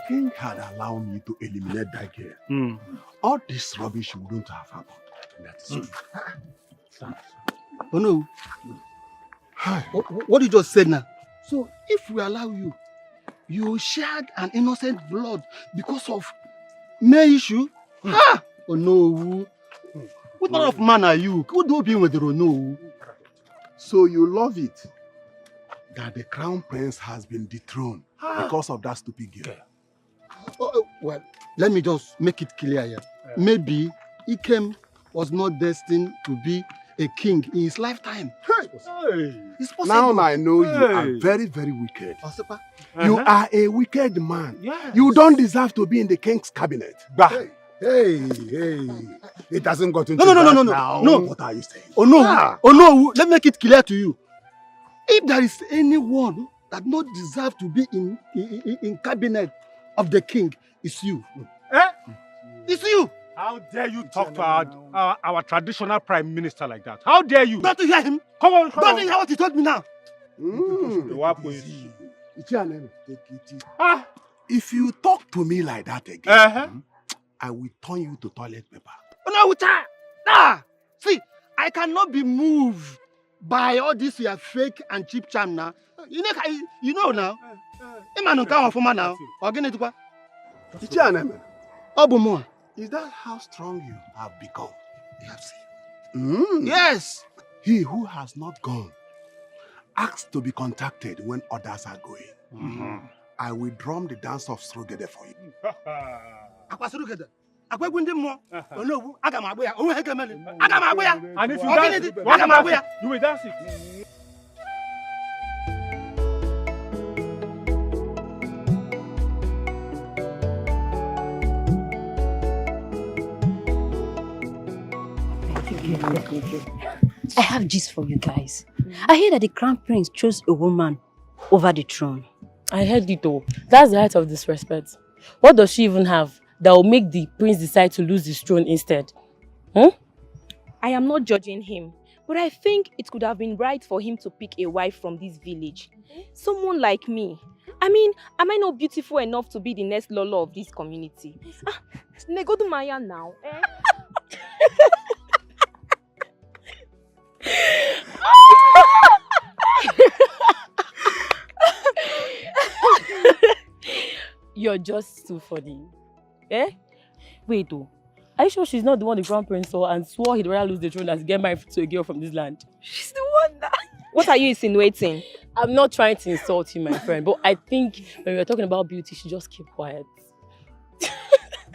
king had allowed me to eliminate Dikeh, all this rubbish wouldn't have happened. That's it. Oh no. What you just said now? So if we allow you, you shed an innocent blood because of mere issue? Ah! Oh no. What kind of man are you? Who do you be with the no? So you love it that the crown prince has been dethroned because of that stupid girl? Well, let me just make it clear here. Maybe Ikem was not destined to be a king in his lifetime. It's possible. Now I know you are very, very wicked. You are a wicked man. Yes. You don't deserve to be in the king's cabinet. Hey. It hasn't gotten to that now. No. What are you saying? Oh no. Let me make it clear to you. If there is anyone that not deserve to be in cabinet of the king, it's you. It's you. How dare you talk to our traditional prime minister like that? How dare you? Don't you hear him? Come on. Don't you hear what he told me now? If you talk to me like that again, I will turn you to toilet paper. Oh no, see, I cannot be moved by all this your fake and cheap charm now. You know now. Is that how strong you have become? Yes. Yes. He who has not gone asks to be contacted when others are going. I will drum the dance of Surugede for you. And if you dance it, you will dance it. I have gist for you guys. I hear that the crown prince chose a woman over the throne. I heard it all. That's the height of disrespect. What does she even have that will make the prince decide to lose his throne instead? I am not judging him, but I think it could have been right for him to pick a wife from this village. Someone like me. I mean, am I not beautiful enough to be the next Lolo of this community? Go to Maya now. You're just too funny. Wait though. Are you sure she's not the one the crown prince saw and swore he'd rather lose the throne than get married to a girl from this land? She's the one that... What are you insinuating? I'm not trying to insult you, my friend, but I think when we're talking about beauty, she just keep quiet.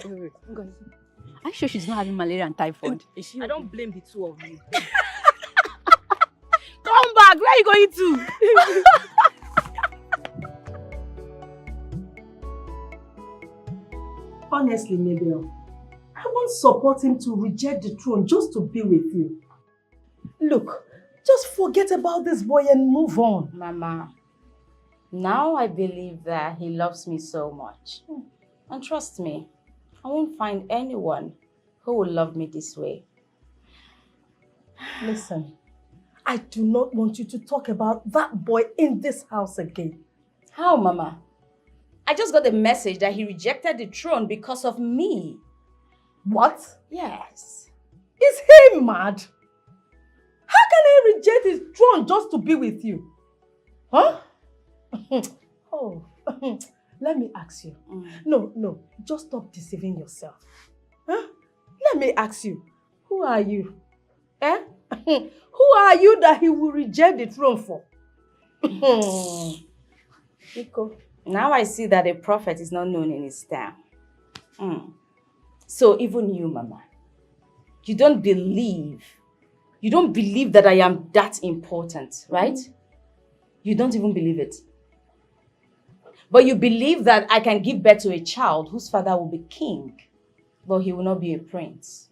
Are you sure she's not having malaria and typhoid? I don't blame the two of you. Come back! Where are you going to? Honestly, Mabel, I won't support him to reject the throne just to be with you. Look, just forget about this boy and move on. Mama, now I believe that he loves me so much. And trust me, I won't find anyone who will love me this way. Listen, I do not want you to talk about that boy in this house again. How, Mama? I just got a message that he rejected the throne because of me. What? Yes. Is he mad? How can he reject his throne just to be with you? Huh? Oh, let me ask you. No, just stop deceiving yourself. Huh? Let me ask you, who are you? Who are you that he will reject the throne for? Nico, now I see that a prophet is not known in his town. So even you, Mama, you don't believe that I am that important, right? You don't even believe it. But you believe that I can give birth to a child whose father will be king, but he will not be a prince.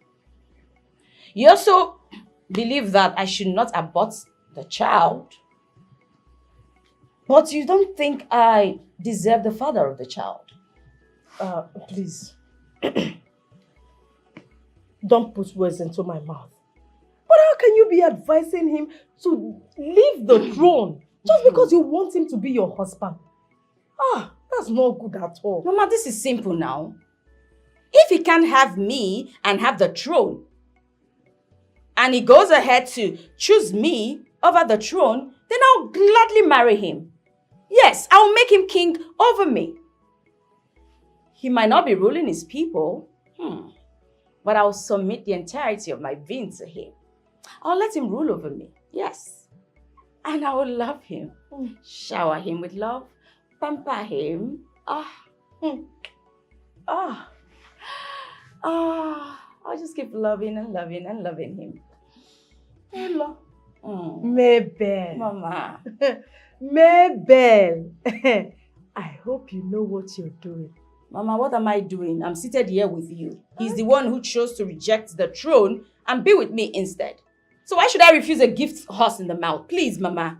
You also believe that I should not abort the child, but you don't think I deserve the father of the child. Please. Don't put words into my mouth. But how can you be advising him to leave the throne just because you want him to be your husband? That's That's not good at all. Mama, this is simple now. If he can't have me and have the throne, and he goes ahead to choose me over the throne, then I'll gladly marry him. Yes, I'll make him king over me. He might not be ruling his people, but I'll submit the entirety of my being to him. I'll let him rule over me, yes. And I will love him, shower him with love, pamper him. I'll just keep loving and loving and loving him. Hello. Mabel. Mama. Mabel. I hope you know what you're doing. Mama, what am I doing? I'm seated here with you. He's the one who chose to reject the throne and be with me instead. So why should I refuse a gift horse in the mouth? Please, Mama.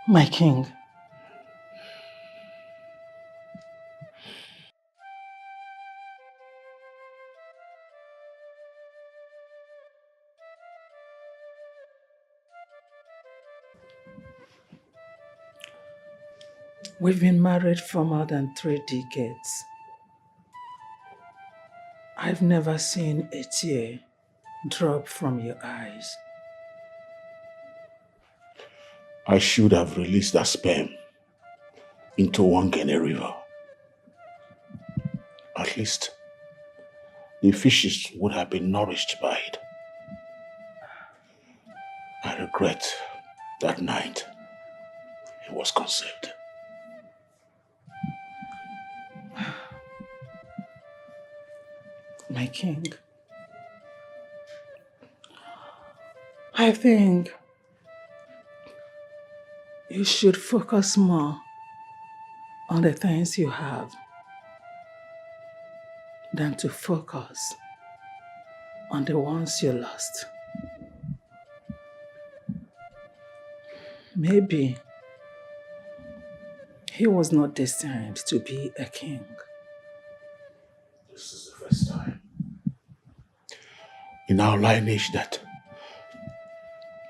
My king. We've been married for more than 3 decades. I've never seen a tear drop from your eyes. I should have released that sperm into Wangene River. At least the fishes would have been nourished by it. I regret that night it was conceived. My king, I think you should focus more on the things you have than to focus on the ones you lost. Maybe he was not destined to be a king. This is the first time in our lineage that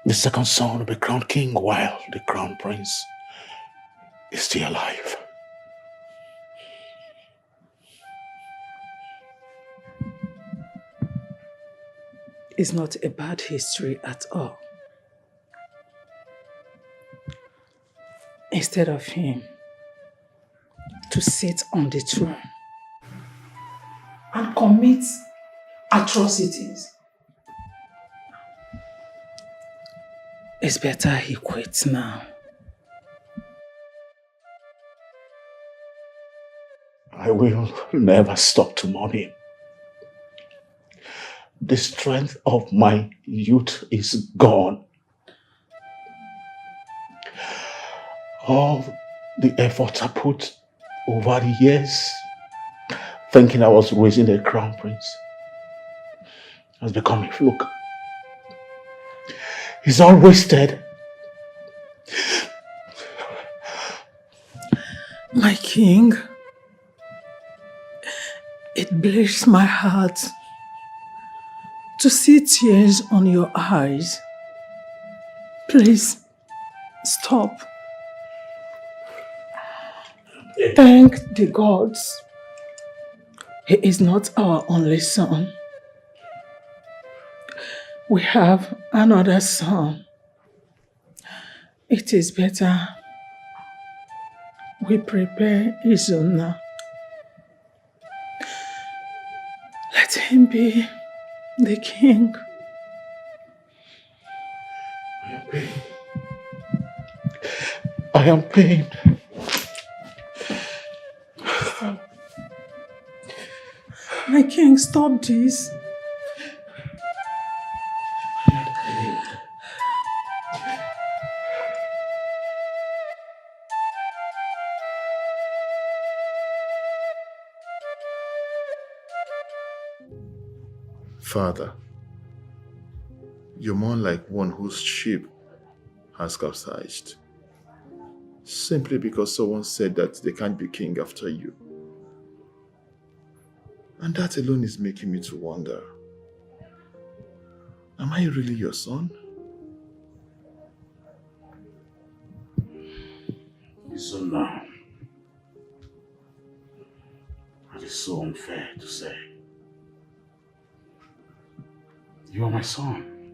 the second son will be crowned king while the crown prince is still alive. It's not a bad history at all. Instead of him to sit on the throne and commit atrocities, it's better he quits now. I will never stop to mourn him. The strength of my youth is gone. All the effort I put over the years thinking I was raising a crown prince has become a fluke. It's all wasted. My king, it breaks my heart to see tears on your eyes. Please, stop. Thank the gods. He is not our only son. We have another son. It is better we prepare Izuna. be the king. I am pained. My king, stop this. Father, you're more like one whose ship has capsized, simply because someone said that they can't be king after you. And that alone is making me to wonder, am I really your son? So now, it is so unfair to say. You are my son.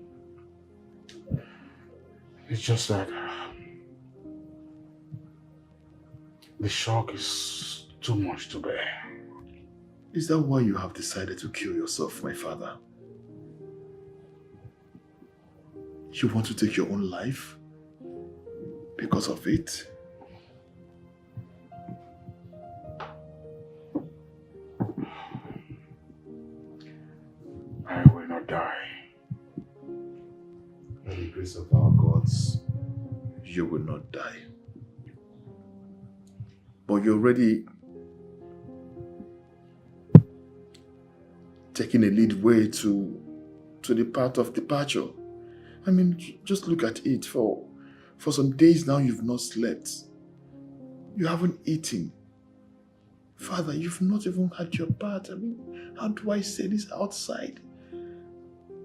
It's just that the shock is too much to bear. Is that why you have decided to kill yourself, my father? You want to take your own life? Because of it? I will not die. By the grace of our gods, you will not die. But you're already taking a lead way to the path of departure. I mean, just look at it. For some days now, you've not slept. You haven't eaten. Father, you've not even had your bath. I mean, how do I say this outside?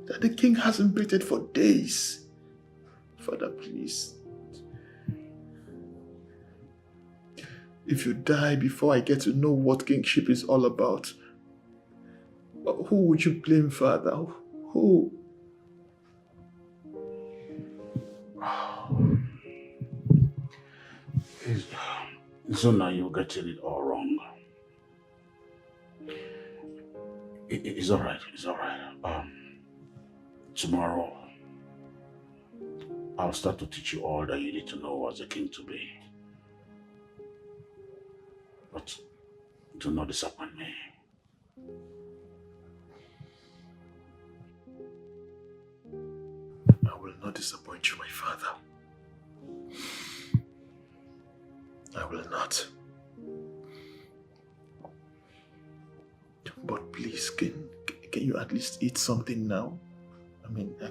That the king hasn't breathed for days. Father, please. If you die before I get to know what kingship is all about, who would you blame, Father? Who? So now you're getting it all wrong. It's alright, it's alright. Tomorrow, I'll start to teach you all that you need to know as a king to be. But do not disappoint me. I will not disappoint you, my father. I will not. But please, can you at least eat something now? I mean, I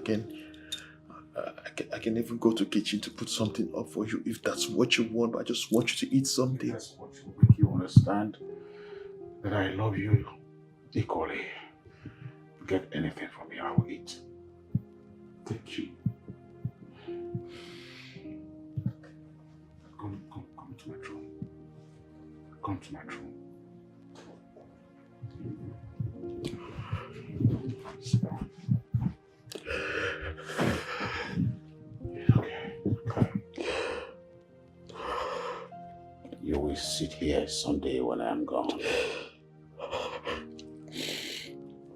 can even go to kitchen to put something up for you if that's what you want, but I just want you to eat something. That's what will make you understand that I love you equally. Get anything from me, I will eat. Thank you. Come to my room. Come to my room. Okay. You will sit here someday when I am gone.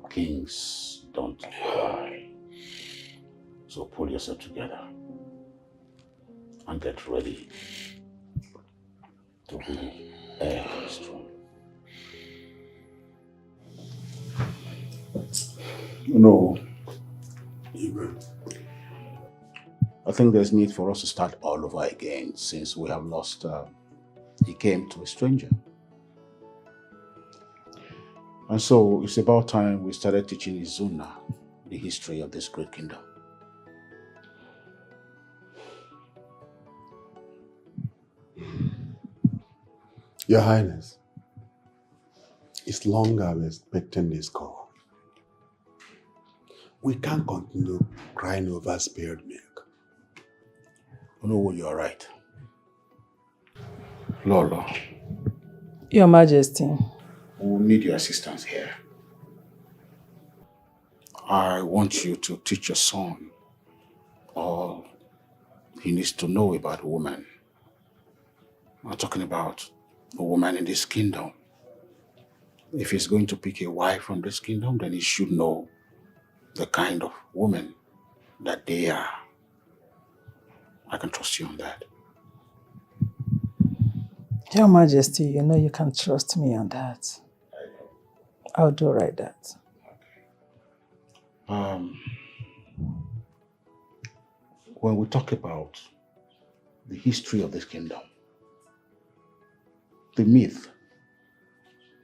Kings don't cry. So pull yourself together and get ready to be heir to this throne. No, I think there's need for us to start all over again since we have lost. He came to a stranger. And so it's about time we started teaching Izuna the history of this great kingdom. Your Highness, it's long I've been expecting this call. We can't continue crying over spilled milk. No, you are right. Lolo. Your Majesty. We will need your assistance here. I want you to teach your son all he needs to know about a woman. I'm talking about a woman in this kingdom. If he's going to pick a wife from this kingdom, then he should know the kind of woman that they are. I can trust you on that. Your Majesty, you know you can trust me on that. I'll do right that. When we talk about the history of this kingdom, the myth,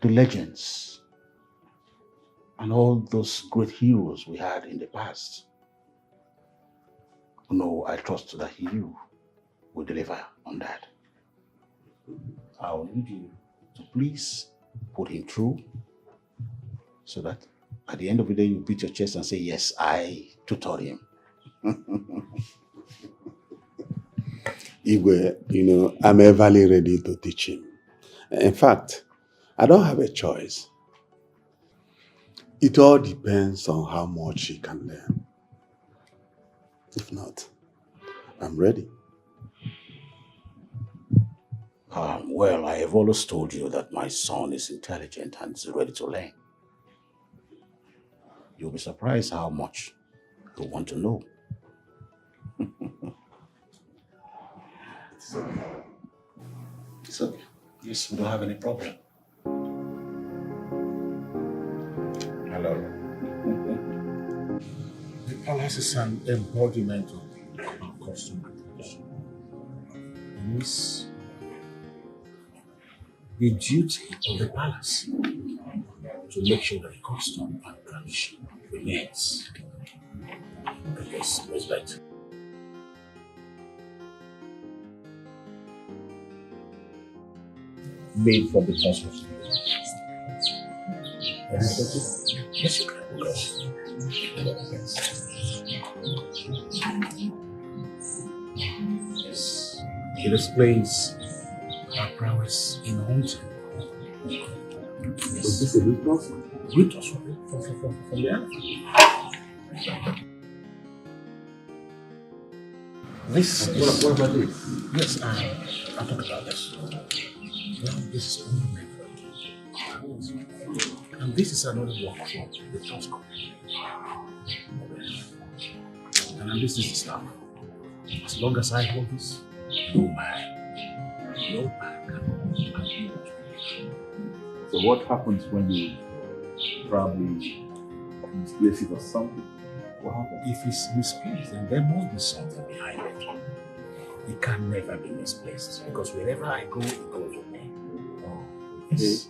the legends, and all those great heroes we had in the past, no, I trust that you will deliver on that. I will need you to please put him through so that at the end of the day you beat your chest and say, yes, I tutored him. Igwe, you know, I'm everly ready to teach him. In fact, I don't have a choice. It all depends on how much he can learn. If not, I'm ready. Well, I have always told you that my son is intelligent and is ready to learn. You'll be surprised how much he'll want to know. It's okay. It's okay. Yes, we don't have any problem. Hello. The palace is an embodiment of our custom and tradition. It is the duty of the palace to make sure that the custom and tradition remains. Yes, respect. Made from the cosmos. Yes, you can. Yes. It explains our prowess in hunting. Yes. Is this a ritual? Rituals from the elephant. This is... What about this? Yes, I'll talk about this. Well, this is only meant for you. And this is another work from the telescope. And this is the stuff. As long as I hold this, no man can. So what happens when you probably misplace it or something? What happens? If it's misplaced, then there must be something behind it. It can never be misplaced because wherever I go, it goes with me. Oh, yes.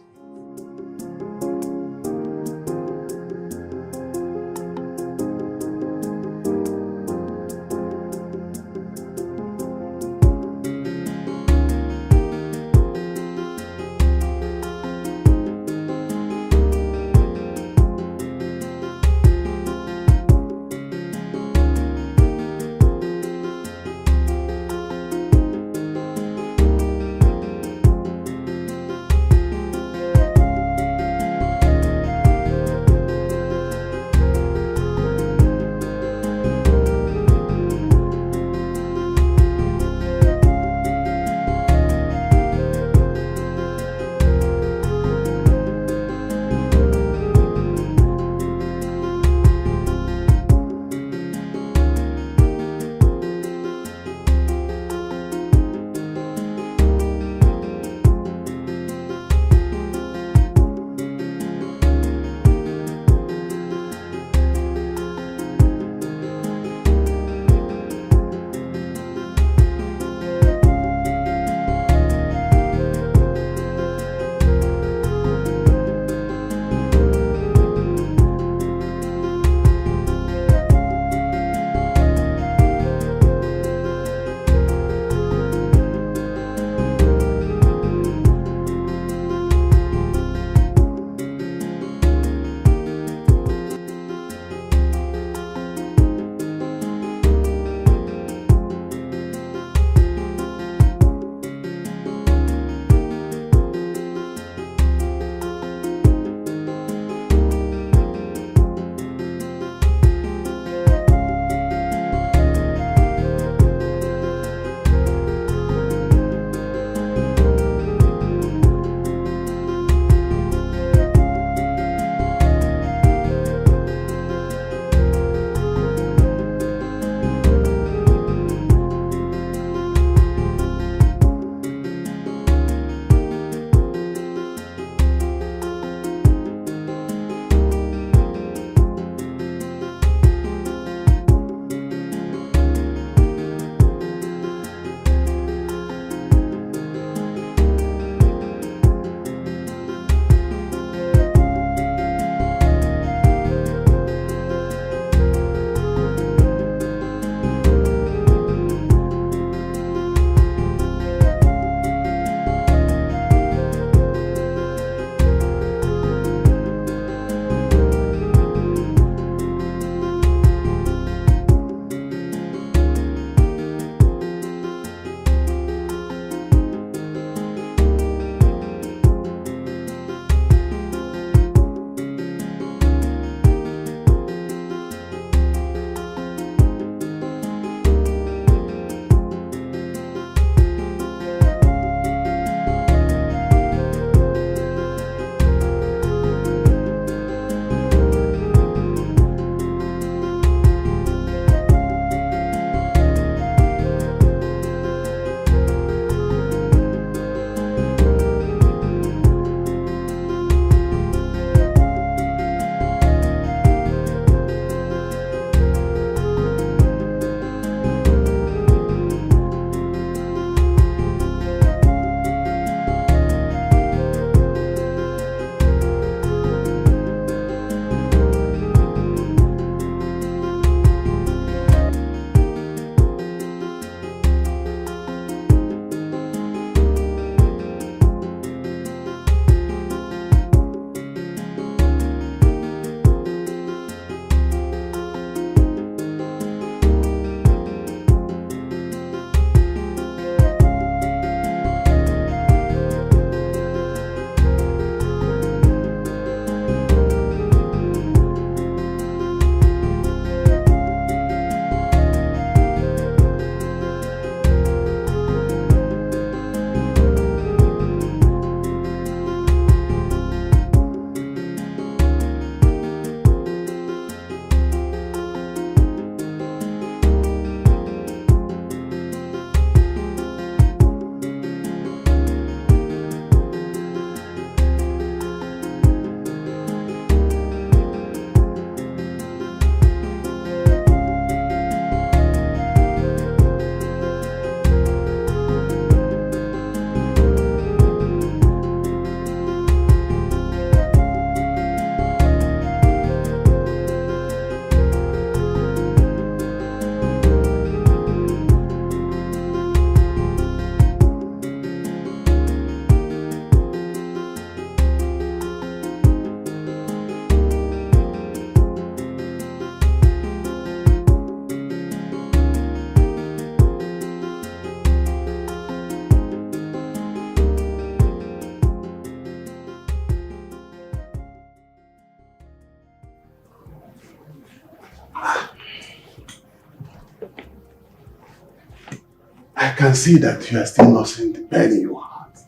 can see that you are still nursing the pain in your heart.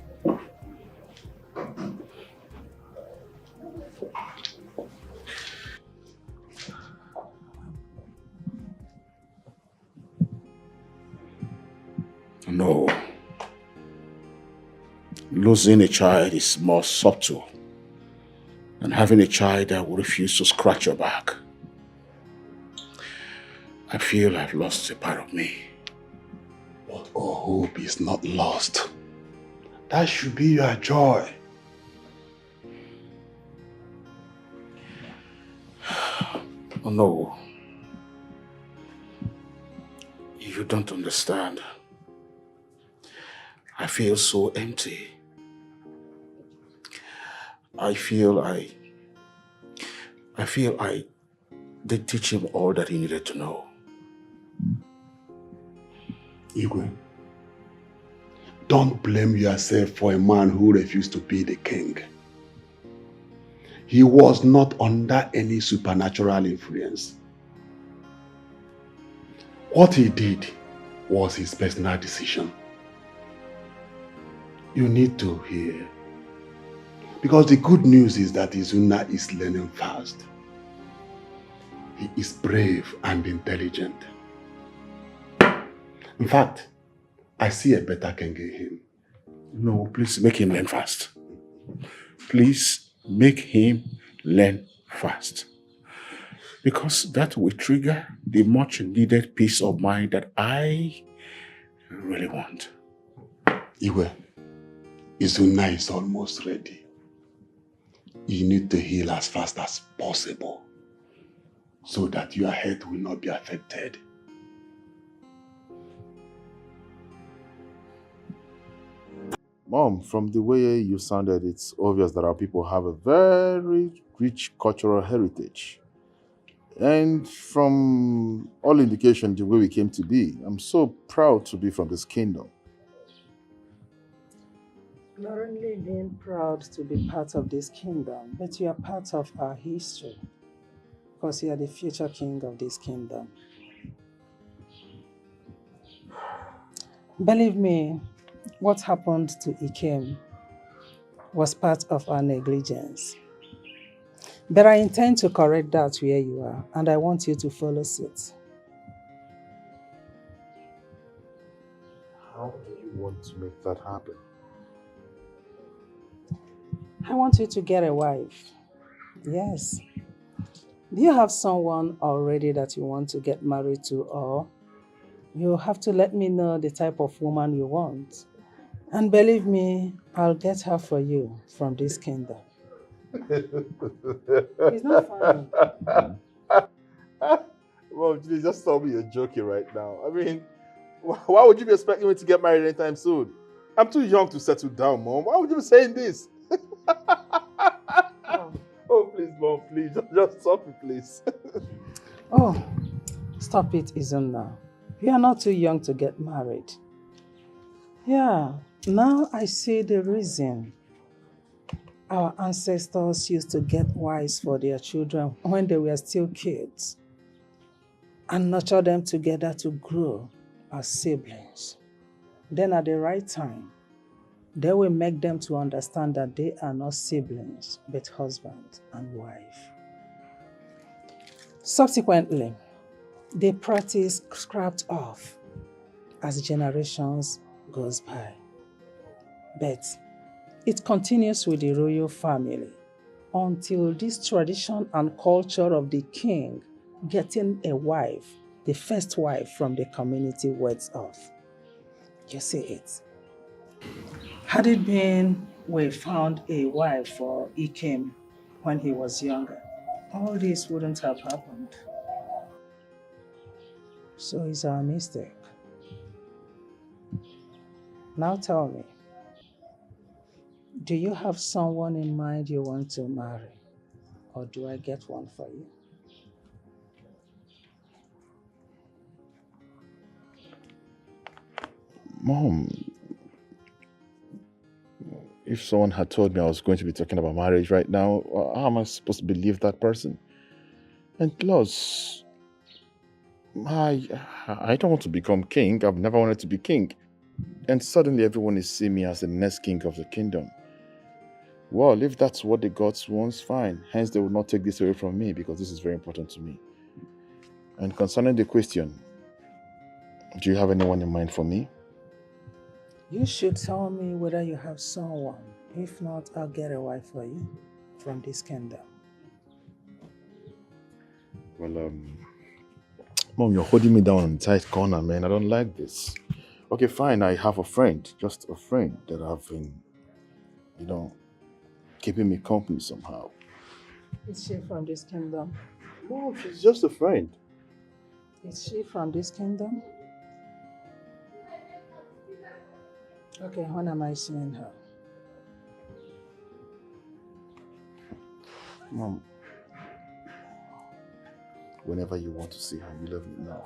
No. Losing a child is more subtle than having a child that will refuse to scratch your back. I feel I've lost a part of me. But all hope is not lost. That should be your joy. Oh no. You don't understand. I feel so empty. I feel I did teach him all that he needed to know. Igwe, don't blame yourself for a man who refused to be the king. He was not under any supernatural influence. What he did was his personal decision. You need to hear. Because the good news is that Izuna is learning fast. He is brave and intelligent. In fact, I see a better king in him. No, please make him learn fast. Please make him learn fast. Because that will trigger the much needed peace of mind that I really want. Iwe, Izuna is almost ready. You need to heal as fast as possible so that your health will not be affected. Mom, from the way you sounded, it's obvious that our people have a very rich cultural heritage. And from all indication, the way we came to be, I'm so proud to be from this kingdom. Not only being proud to be part of this kingdom, but you are part of our history. Because you are the future king of this kingdom. Believe me, what happened to Ikem was part of our negligence. But I intend to correct that where you are, and I want you to follow suit. How do you want to make that happen? I want you to get a wife. Yes. Do you have someone already that you want to get married to, or you have to let me know the type of woman you want? And believe me, I'll get her for you from this kingdom. It's not funny. Well, you just told me you're joking right now. I mean, why would you be expecting me to get married anytime soon? I'm too young to settle down, Mom. Why would you be saying this? Oh, please, Mom, please. Just stop it, please. Oh, stop it, Izuna. You are not too young to get married. Yeah, now I see the reason. Our ancestors used to get wives for their children when they were still kids and nurture them together to grow as siblings. Then at the right time, they will make them to understand that they are not siblings, but husband and wife. Subsequently, the practice scrapped off as generations goes by. But it continues with the royal family until this tradition and culture of the king getting a wife, the first wife from the community, wears off. You see it. Had it been we found a wife for Ikem when he was younger, all this wouldn't have happened. So it's our mistake. Now tell me, do you have someone in mind you want to marry? Or do I get one for you? Mom, if someone had told me I was going to be talking about marriage right now, how am I supposed to believe that person? And plus, I don't want to become king. I've never wanted to be king. And suddenly everyone is seeing me as the next king of the kingdom. Well, if that's what the gods want, fine. Hence, they will not take this away from me because this is very important to me. And concerning the question, do you have anyone in mind for me? You should tell me whether you have someone. If not, I'll get a wife for you from this kingdom. Well, Mom, you're holding me down in a tight corner, man. I don't like this. Okay, fine. I have a friend, just a friend that I've been, keeping me company somehow. Is she from this kingdom? No, she's just a friend. Is she from this kingdom? Okay, when am I seeing her? Mom, whenever you want to see her, you let me know.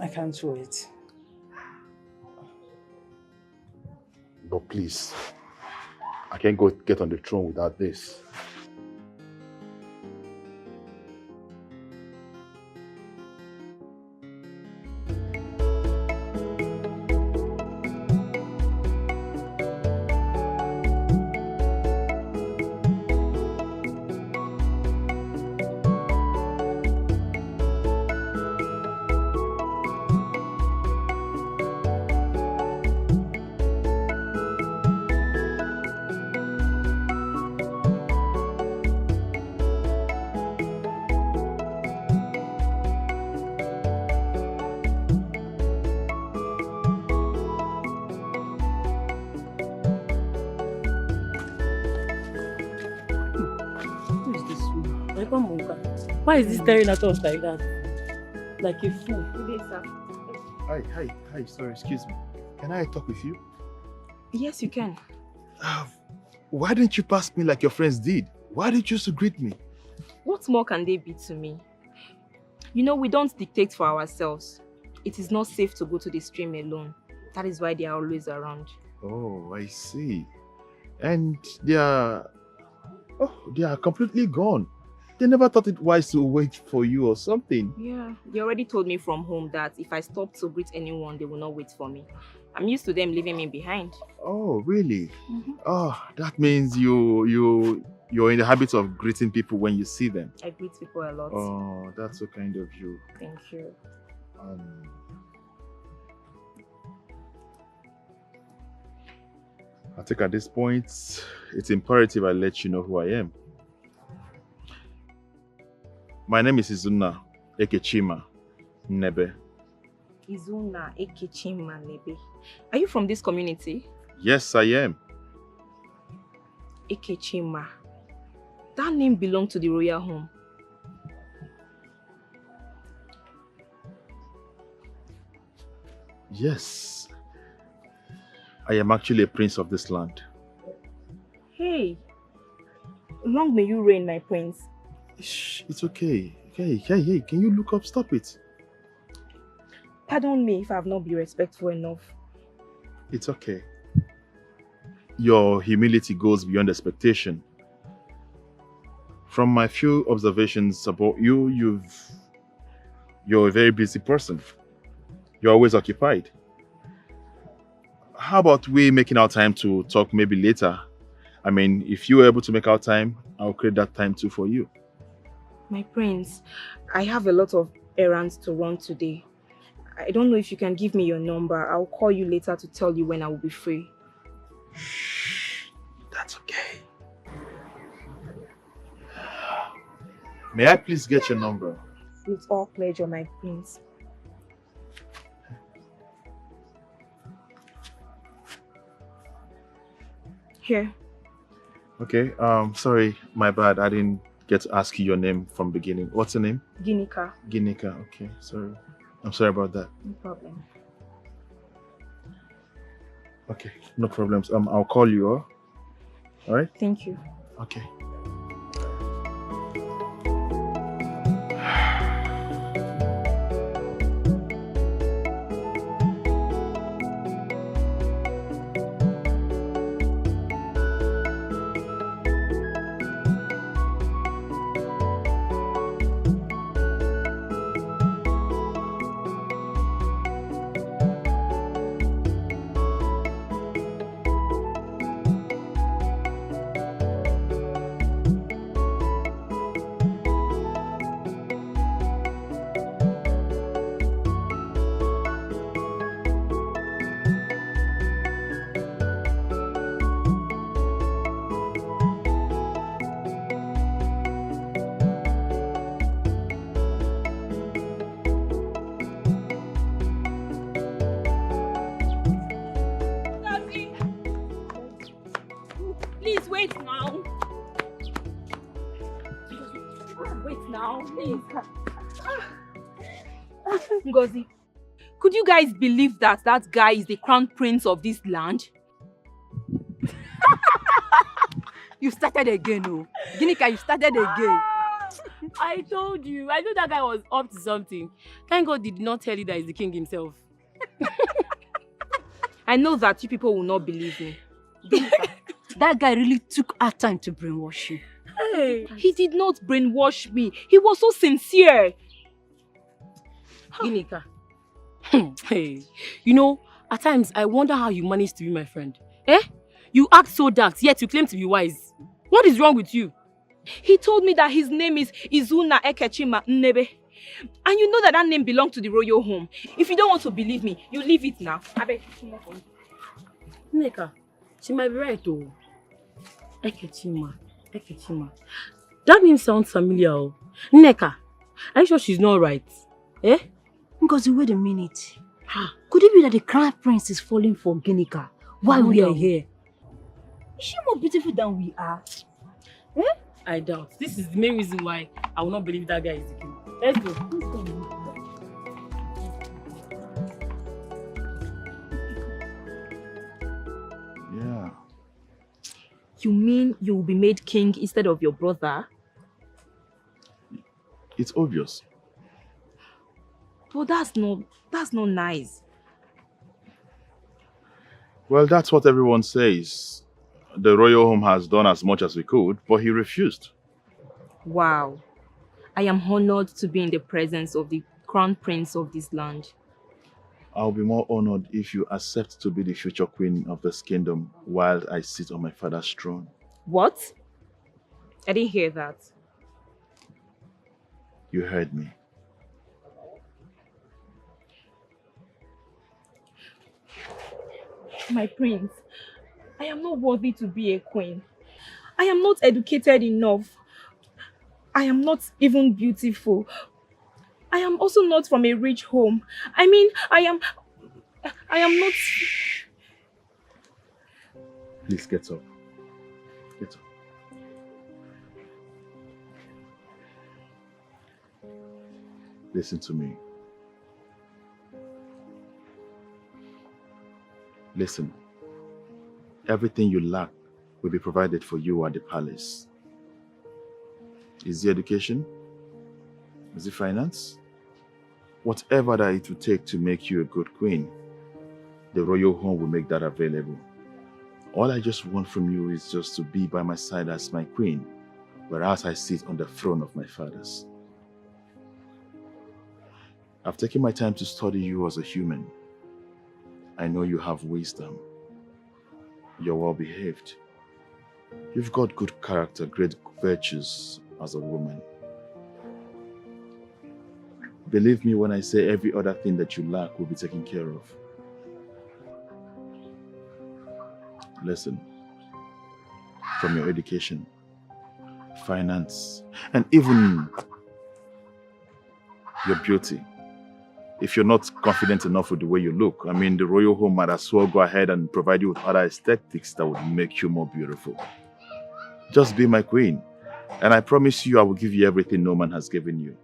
I can't wait. But please, I can't go get on the throne without this. Why is he staring at us like that? Like a fool. Good day, sir. Hi, sorry, excuse me. Can I talk with you? Yes, you can. Why didn't you pass me like your friends did? Why did you choose to greet me? What more can they be to me? You know, we don't dictate for ourselves. It is not safe to go to the stream alone. That is why they are always around. Oh, I see. And they are completely gone. They never thought it wise to wait for you or something. Yeah, they already told me from home that if I stop to greet anyone, they will not wait for me. I'm used to them leaving me behind. Oh, really? Mm-hmm. Oh, that means you're in the habit of greeting people when you see them. I greet people a lot. Oh, that's so kind of you. Thank you. I think at this point, it's imperative I let you know who I am. My name is Izuna Ekechima Nebe. Izuna Ekechima Nebe. Are you from this community? Yes, I am. Ekechima. That name belonged to the royal home. Yes. I am actually a prince of this land. Hey. Long may you reign, my prince. Shh, it's okay. Hey, can you look up? Stop it. Pardon me if I have not been respectful enough. It's okay. Your humility goes beyond expectation. From my few observations about you, you're a very busy person. You're always occupied. How about we making our time to talk maybe later? I mean, if you were able to make our time, I'll create that time too for you. My prince, I have a lot of errands to run today. I don't know if you can give me your number. I'll call you later to tell you when I will be free. Shh, that's okay. May I please get your number? With all pleasure, my prince. Here. Okay, sorry, my bad. I didn't get to ask you your name from beginning. What's your name? Ginika. Ginika, okay, sorry. I'm sorry about that. No problem. Okay, no problems. I'll call you, all right? Thank you. Okay. Please wait now. Wait now, please. Ngozi, could you guys believe that that guy is the crown prince of this land? You started again, oh. Ginika, you started again. I told you. I knew that guy was up to something. Thank God he did not tell you that he's the king himself. I know that you people will not believe me. That guy really took our time to brainwash you. Hey. He did not brainwash me. He was so sincere. Ginika. Hey. You know, at times I wonder how you managed to be my friend. Eh? You act so dark, yet you claim to be wise. What is wrong with you? He told me that his name is Izuna Ekechima Nnebe. And you know that name belongs to the royal home. If you don't want to believe me, you leave it now. Nneka, she might be right though. Ekechima. That name sounds familiar. Oh. Nneka, are you sure she's not right? Eh? Ngozi, wait a minute. Could it be that the crown prince is falling for Ginika while we are here? Is she more beautiful than we are? Eh? I doubt. This is the main reason why I will not believe that guy is the king. Let's go. Yeah. You mean you will be made king instead of your brother? It's obvious. But that's not nice. Well, that's what everyone says. The royal home has done as much as we could, but he refused. Wow. I am honored to be in the presence of the crown prince of this land. I'll be more honored if you accept to be the future queen of this kingdom while I sit on my father's throne. What? I didn't hear that. You heard me. My prince, I am not worthy to be a queen. I am not educated enough. I am not even beautiful. I am also not from a rich home. I mean, I am not... Please get up. Get up. Listen to me. Listen. Everything you lack will be provided for you at the palace. Is it education? Is it finance? Whatever that it will take to make you a good queen, the royal home will make that available. All I just want from you is just to be by my side as my queen, whereas I sit on the throne of my fathers. I've taken my time to study you as a human. I know you have wisdom. You're well behaved. You've got good character, great virtues as a woman. Believe me when I say every other thing that you lack will be taken care of. Listen, from your education, finance, and even your beauty. If you're not confident enough with the way you look, I mean, the royal home might as well go ahead and provide you with other aesthetics that would make you more beautiful. Just be my queen, and I promise you I will give you everything no man has given you.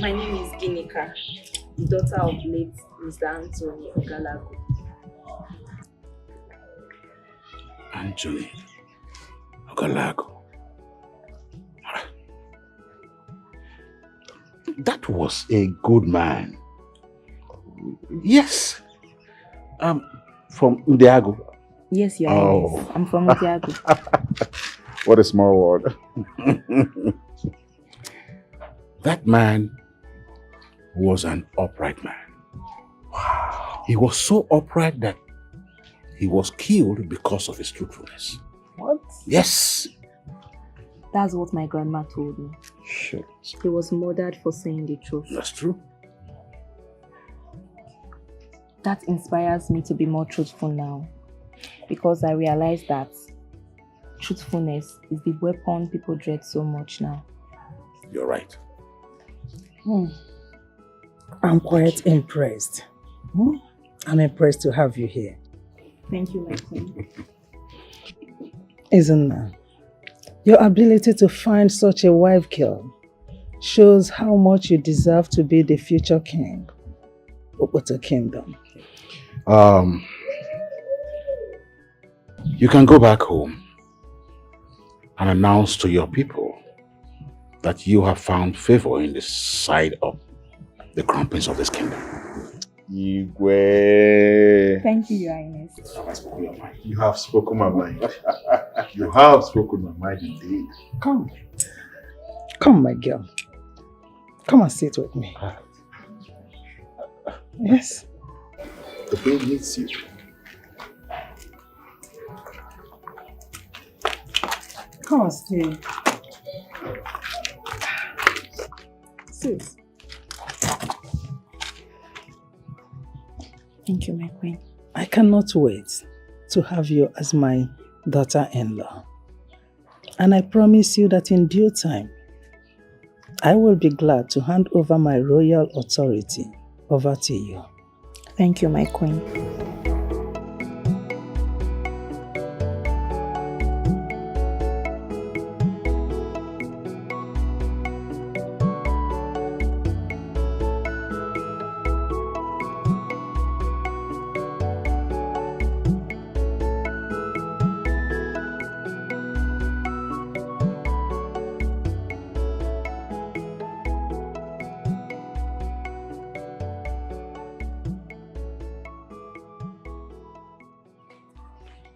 My name is Ginika, the daughter of late Mr. Anthony Ogalago. Anthony Ogalago. That was a good man. Yes. From Ndiago. Yes, your Highness. I'm from Ndiago. What a small world. That man was an upright man. Wow. He was so upright that he was killed because of his truthfulness. What? Yes. That's what my grandma told me. Shit. He was murdered for saying the truth. That's true. That inspires me to be more truthful now. Because I realize that truthfulness is the weapon people dread so much now. You're right. I'm quite impressed. I'm impressed to have you here. Thank you, my queen. Isn't your ability to find such a wife girl shows how much you deserve to be the future king of Oboto Kingdom. You can go back home and announce to your people that you have found favor in the sight of the crown prince of this kingdom. Igwe. Thank you, Your Highness. You have spoken my mind. You have spoken my mind indeed. Come. Come, my girl. Come and sit with me. Yes. The queen needs you. Come and stay. Sit. Thank you, my queen. I cannot wait to have you as my daughter-in-law. And I promise you that in due time, I will be glad to hand over my royal authority over to you. Thank you, my queen.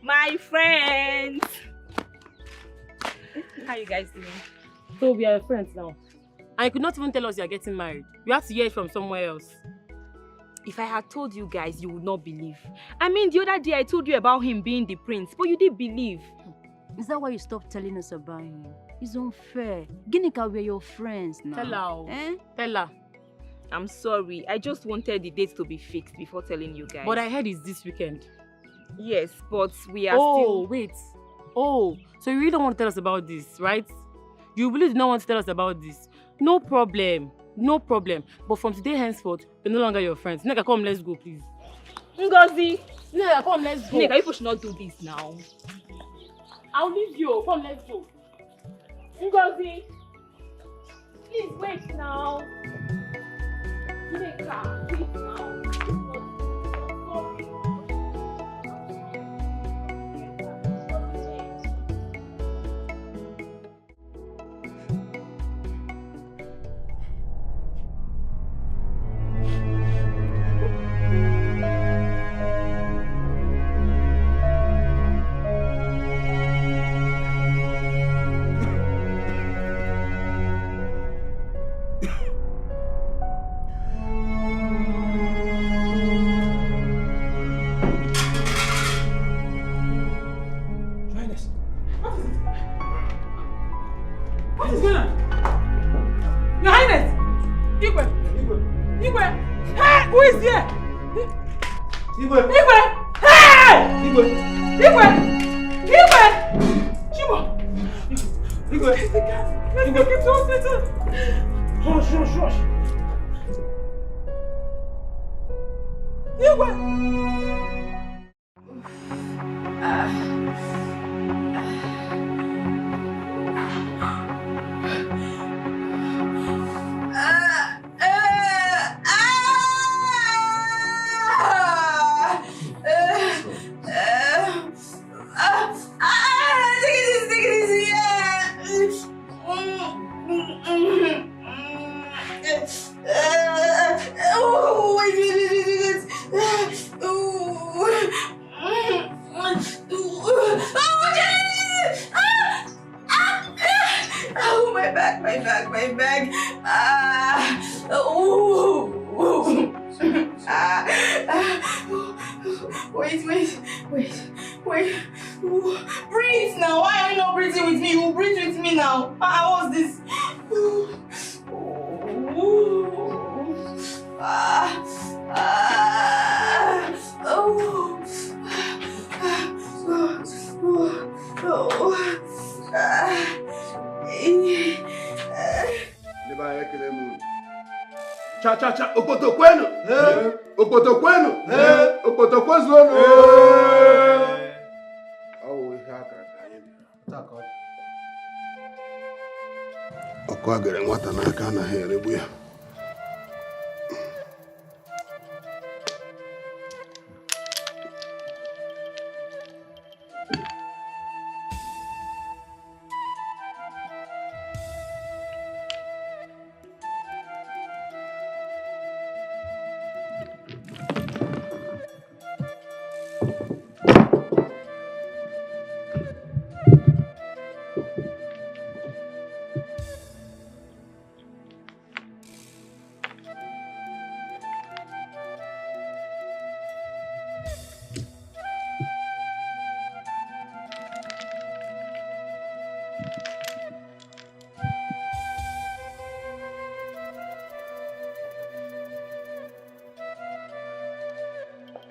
My friends! How you guys doing? So we are friends now. And you could not even tell us you are getting married. You have to hear it from somewhere else. If I had told you guys, you would not believe. I mean, the other day I told you about him being the prince, but you didn't believe. Is that why you stopped telling us about him? It's unfair. Ginika, we're your friends now. Tell her. Eh? Tell her. I'm sorry. I just wanted the date to be fixed before telling you guys. But I heard it's this weekend. Yes, but we are still... wait. Oh, so you really don't want to tell us about this, right? You really do not want to tell us about this. No problem. No problem. But from today henceforth, we're no longer your friends. Nigga, come, let's go, please. Ngozi! Nigga, come, let's go. Nigga, you should not do this now. I'll leave you. Come, let's go. Ngozi! Please wait now. Nigga, wait now. Breathe now. Why are you not breathing with me? You breathe with me now. What's this? Cha, Okotokwenu. Okotokwenu. Okotokwezuonu. Ọkụ agere nwata n'aka anaghị eregbu ya.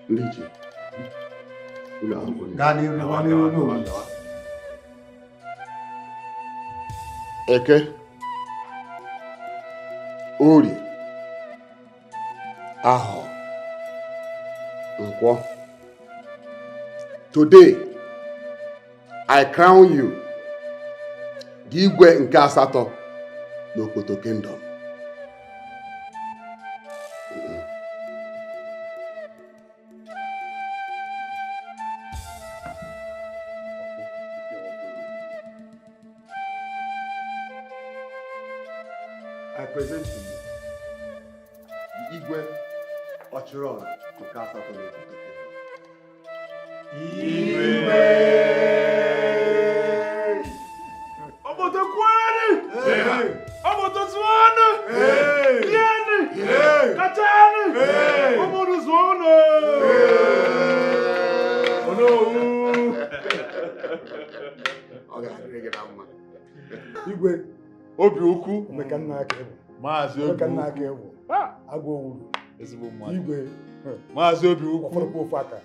Liji. Eke. Ori. Aho. Nkwo. Today, I crown you the Igwe nke asatọ n'Okoto Kingdom. I present to you the Igwe Ochiron nke asatọ n'Okoto Kingdom. Igwe! Obotokwani! Obotozuanu! Yeni! Katani! Obodozuano! Oh no! Igwe, obi ukwu meka nna aka ewu. Maazị obi ukwu. Meka nna aka ewu. Agụ owuru. Ezigbo mmadụ. Igwe. Maazị obi ukwu. Ọfọdụ ofu aka.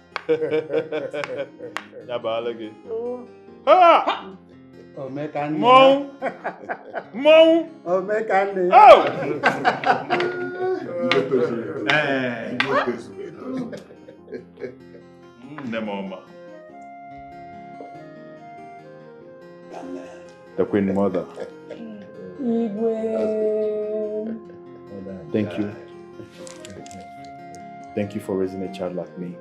Ya baala gị. Ha! Omekande. Mou. Omekande. Oh. Nemoma. The Queen Mother. Thank you. Thank you for raising a child like me.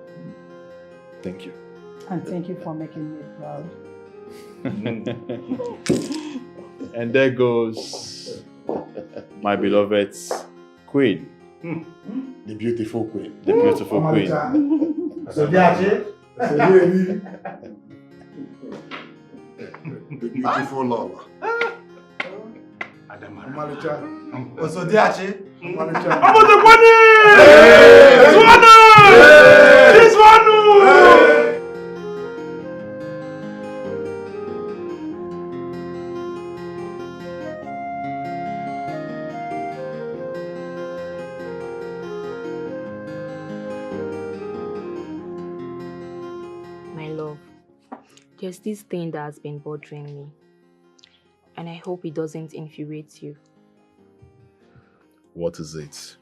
Thank you. And thank you for making me proud. And there goes my beloved queen. The beautiful queen. The beautiful queen. The beautiful Lola. Adamara. Osodiachi. Obotokwani! Swanu! Swanu! My love, there's this thing that has been bothering me, and I hope it doesn't infuriate you. What is it?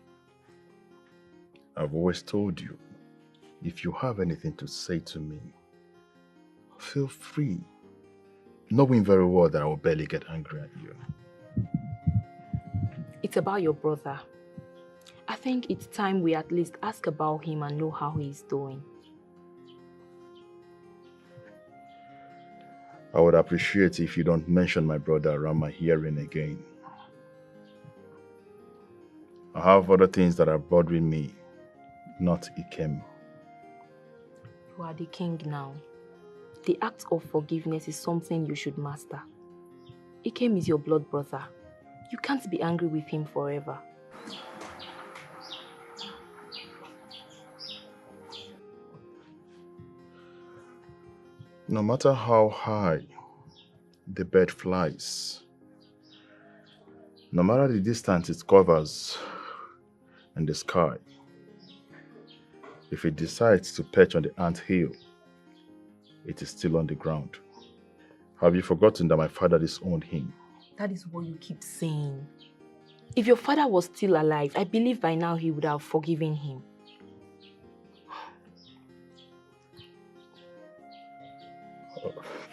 I've always told you, if you have anything to say to me, feel free, knowing very well that I will barely get angry at you. It's about your brother. I think it's time we at least ask about him and know how he's doing. I would appreciate if you don't mention my brother around my hearing again. I have other things that are bothering me, not Ikem. You are the king now. The act of forgiveness is something you should master. Ikem is your blood brother. You can't be angry with him forever. No matter how high the bird flies, no matter the distance it covers in the sky, if it decides to perch on the anthill, it is still on the ground. Have you forgotten that my father disowned him? That is what you keep saying. If your father was still alive, I believe by now he would have forgiven him.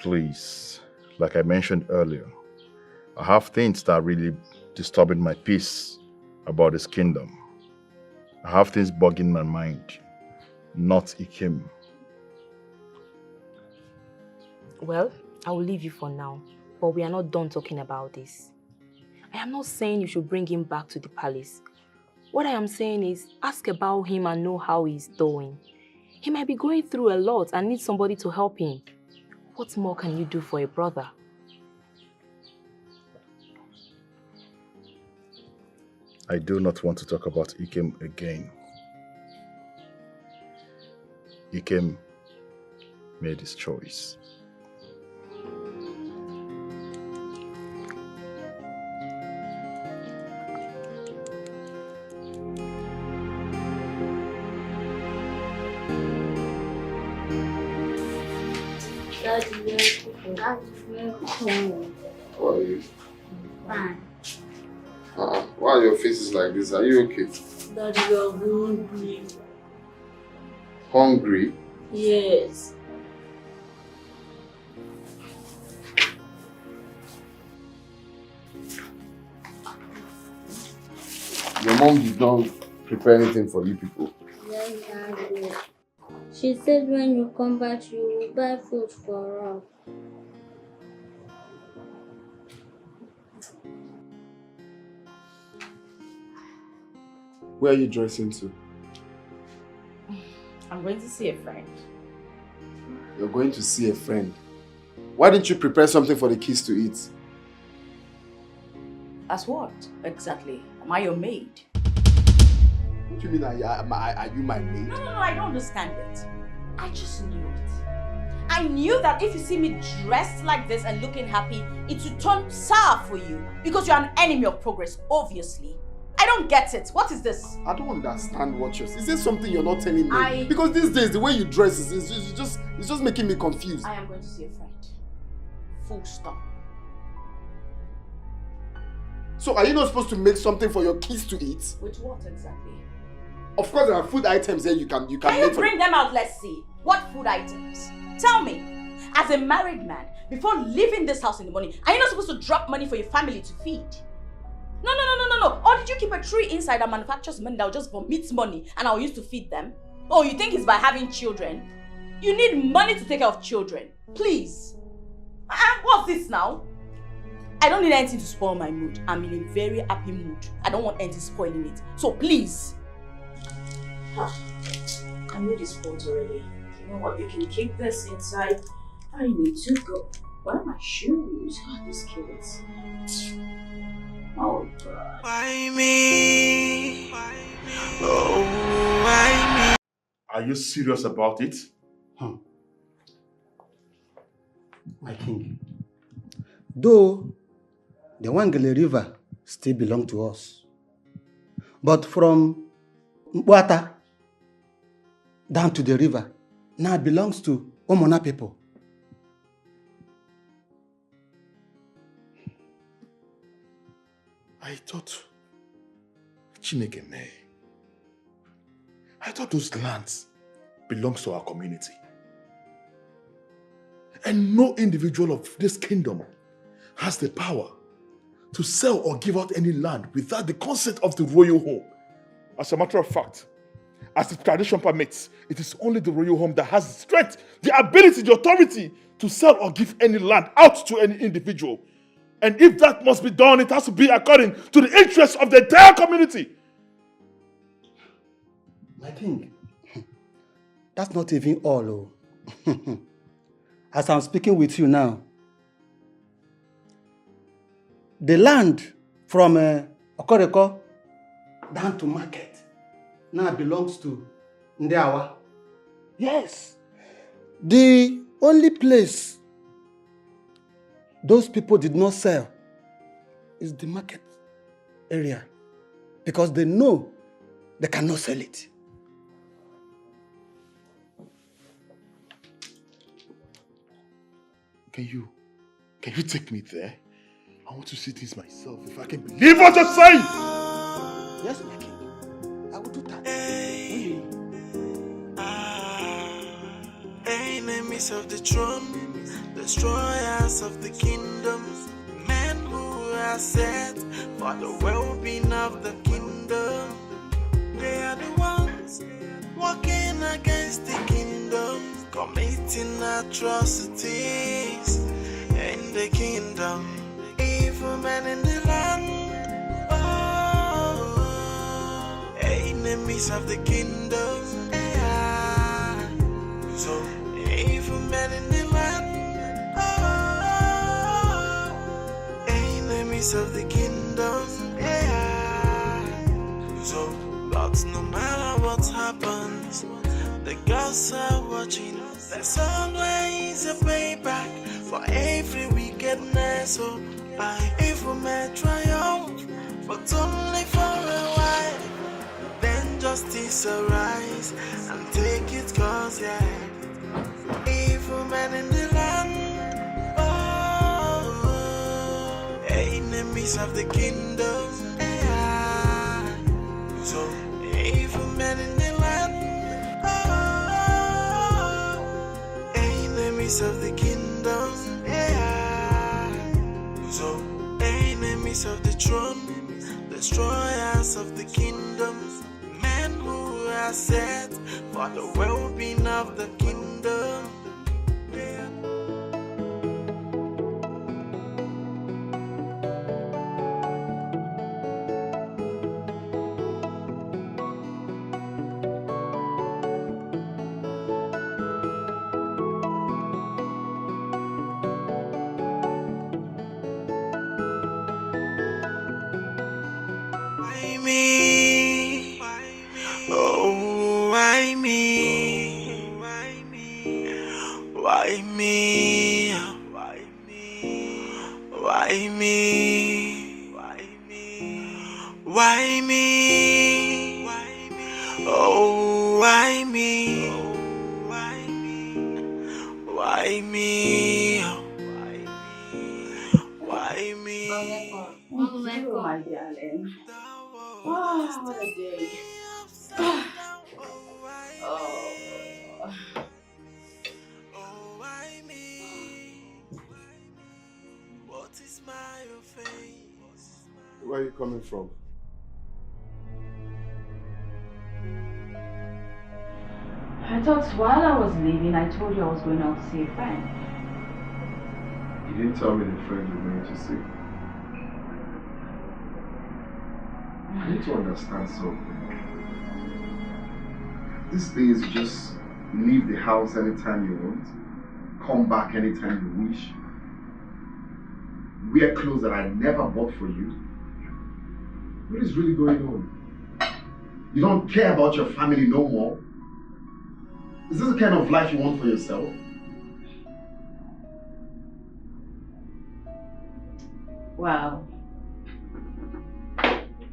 Please, like I mentioned earlier, I have things that are really disturbing my peace about this kingdom. I have things bugging my mind, not Ikem. Well, I will leave you for now, but we are not done talking about this. I am not saying you should bring him back to the palace. What I am saying is, ask about him and know how he's doing. He might be going through a lot and needs somebody to help him. What more can you do for a brother? I do not want to talk about Ikem again. Ikem made his choice. How are you? Fine. Why are your faces like this? Are you okay? Daddy, you're hungry. Hungry? Yes. Your mom did not prepare anything for you people. Yes, Daddy. She said when you come back, you will buy food for us. Where are you dressing to? I'm going to see a friend. You're going to see a friend. Why didn't you prepare something for the kids to eat? As what, exactly? Am I your maid? What do you mean, are you my maid? No, I don't understand it. I just knew it. I knew that if you see me dressed like this and looking happy, it would turn sour for you. Because you're an enemy of progress, obviously. I don't get it. What is this? I don't understand what you're saying. Is there something you're not telling me? Because these days, the way you dress is just making me confused. I am going to see a friend. Full stop. So are you not supposed to make something for your kids to eat? With what exactly? Of course, there are food items there you can make. Can you bring them out? Let's see. What food items? Tell me. As a married man, before leaving this house in the morning, are you not supposed to drop money for your family to feed? No. Or did you keep a tree inside that manufactures money that will just vomit money and I will use to feed them? Oh, you think it's by having children? You need money to take care of children. Please. What's this now? I don't need anything to spoil my mood. I'm in a very happy mood. I don't want anything spoiling it. So please. I need this food already. You know what? You can keep this inside. I need to go. Where are my shoes? These kids. Oh God. Why me? Oh, why me? Are you serious about it? My king. Though the Wangele River still belongs to us, but from Mwata down to the river now belongs to Omona people. I thought, Chinekeme, I thought those lands belongs to our community. And no individual of this kingdom has the power to sell or give out any land without the consent of the royal home. As a matter of fact, as the tradition permits, it is only the royal home that has the strength, the ability, the authority to sell or give any land out to any individual. And if that must be done, it has to be according to the interests of the entire community. My king, that's not even all. As I'm speaking with you now, the land from Okoreko down to market now belongs to Ndeawa. Yes. The only place those people did not sell is the market area because they know they cannot sell it. Can you take me there? I I want to see things myself if I can believe what you're saying. Yes, my king. I will do that. Enemies of the throne, destroyers of the kingdom, men who are set for the well-being of the kingdom. They are the ones walking against the kingdom, committing atrocities in the kingdom. Evil men in the land, oh, enemies of the kingdom. Yeah. So evil men in the land, oh, enemies of the kingdom. Yeah. So, but no matter what happens, the gods are watching. There's always a payback for every wickedness. So, by evil men triumph, but only for a while. Then justice arise and take its course, yeah. Evil men in the land, oh, enemies of the kingdom, yeah. So, evil men in the land, oh, enemies of the kingdom, yeah. So, enemies of the throne, destroyers of the kingdom, men who are set for the well-being of the kingdom. Yeah. Why me? Oh, why me? Why me? Why me? Why me? Why me? Oh, why me? Why me? Why me? Oh, my darling. Oh, what a day. Oh. What is my offense? Where are you coming from? I thought while I was leaving, I told you I was going out to see a friend. You didn't tell me the friend you were going to see. You need to understand something. These days, you just leave the house anytime you want, come back anytime you wish, wear clothes that I never bought for you. What is really going on? You don't care about your family no more? Is this the kind of life you want for yourself? Wow.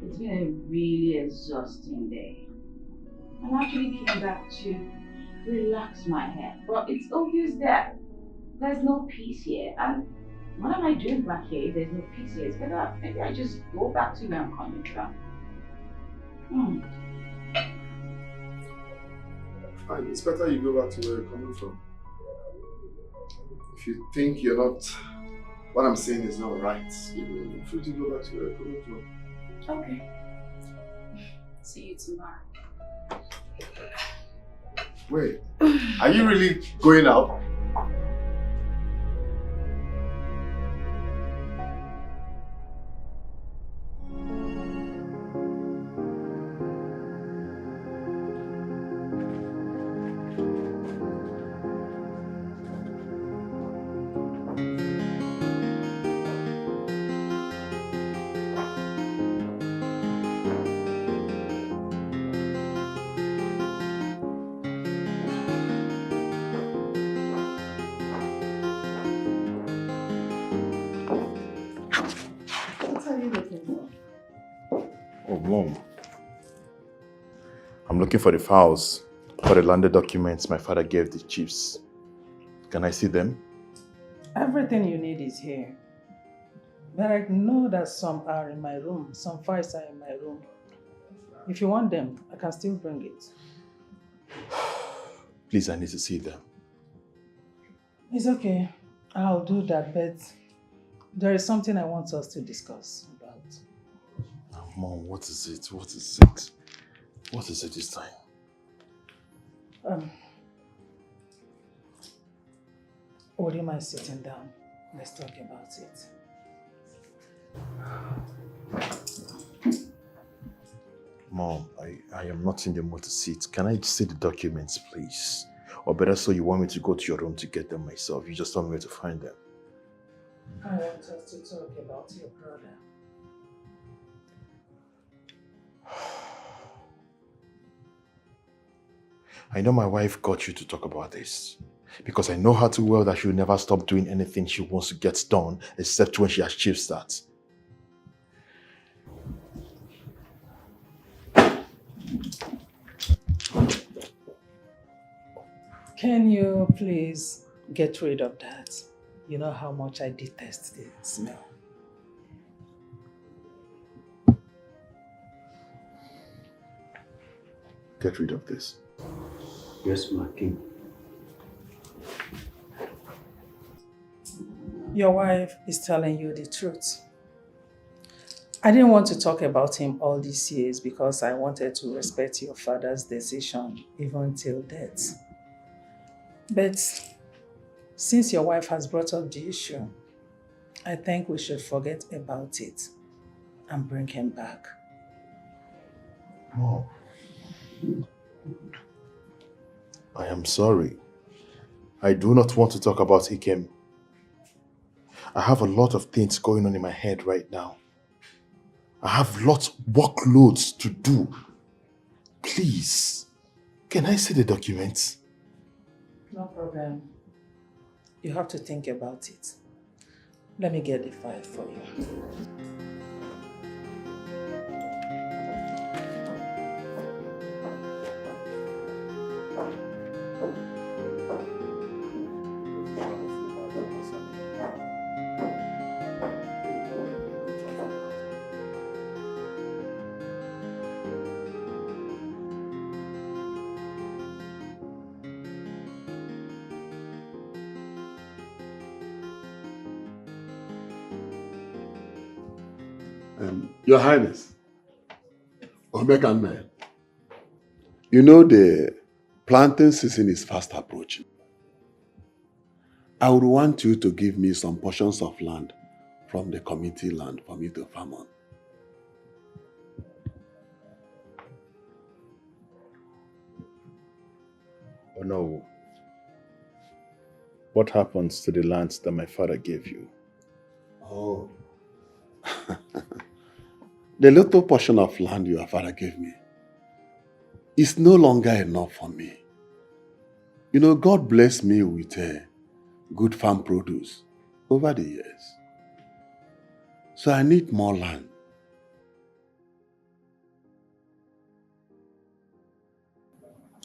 It's been a really exhausting day. I actually came back to relax my head. But it's obvious that there's no peace here. And what am I doing back here if there's no peace here? It's better maybe I just go back to where I'm coming from. Fine, it's better you go back to where you're coming from. If you think you're not, what I'm saying is not right, you're free to go back to where you're coming from. Okay. See you tomorrow. Wait, are you really going out? Mom, I'm looking for the files for the landed documents my father gave the chiefs. Can I see them? Everything you need is here. But I know that some are in my room. Some files are in my room. If you want them, I can still bring it. Please, I need to see them. It's okay. I'll do that, but there is something I want us to discuss about. Mom, what is it? What is it? What is it this time? Would you mind sitting down? Let's talk about it. Mom, I am not in the mood to sit. Can I see the documents, please? Or better so, you want me to go to your room to get them myself? You just tell me where to find them. I want us to talk about your brother. I know my wife got you to talk about this. Because I know her too well that she'll never stop doing anything she wants to get done, except when she achieves that. Can you please get rid of that? You know how much I detest the smell. Get rid of this. Yes, my king. Your wife is telling you the truth. I didn't want to talk about him all these years because I wanted to respect your father's decision even till death. But since your wife has brought up the issue, I think we should forget about it and bring him back. Mom, I am sorry. I do not want to talk about Ikem. I have a lot of things going on in my head right now. I have lots of workloads to do. Please, can I see the documents? No problem. You have to think about it. Let me get the file for you. Your Highness, Omekanme, you know the planting season is fast approaching. I would want you to give me some portions of land from the community land for me to farm on. Oh no. What happens to the lands that my father gave you? Oh. The little portion of land your father gave me is no longer enough for me. You know, God blessed me with good farm produce over the years. So I need more land.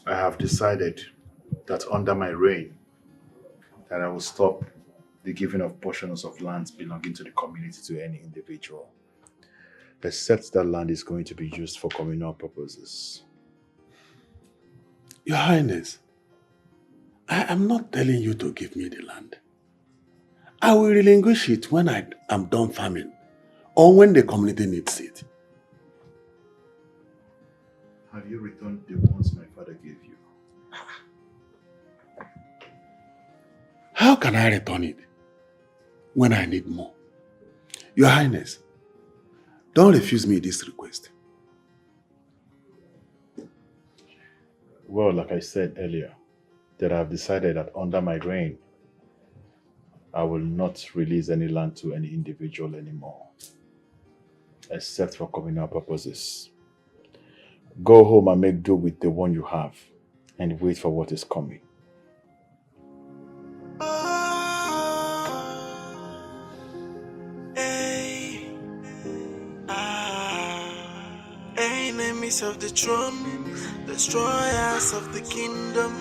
I have decided that under my reign, that I will stop the giving of portions of lands belonging to the community to any individual, except that land is going to be used for communal purposes. Your Highness, I am not telling you to give me the land. I will relinquish it when I am done farming or when the community needs it. Have you returned the ones my father gave you? How can I return it when I need more? Your Highness, don't refuse me this request. Well, like I said earlier, that I have decided that under my reign, I will not release any land to any individual anymore, except for communal purposes. Go home and make do with the one you have, and wait for what is coming. Enemies of the throne, destroyers of the kingdom,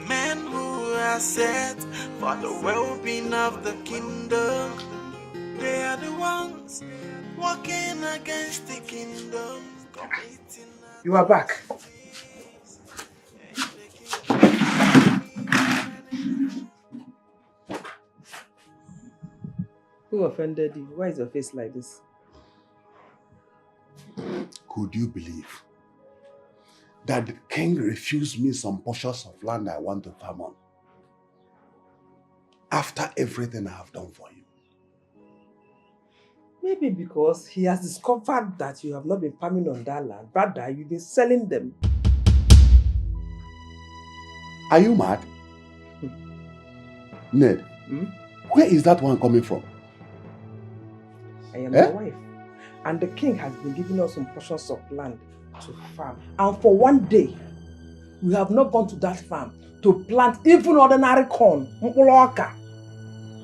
men who are set for the well-being of the kingdom. They are are the ones walking against the kingdom. You are back. Who offended you? Why is your face like this? Could you believe that the king refused me some portions of land I want to farm on? After everything I have done for him. Maybe because he has discovered that you have not been farming on that land. Rather, you've been selling them. Are you mad? Ned, where is that one coming from? I am your wife. And the king has been giving us some portions of land to farm. And for one day, we have not gone to that farm to plant even ordinary corn.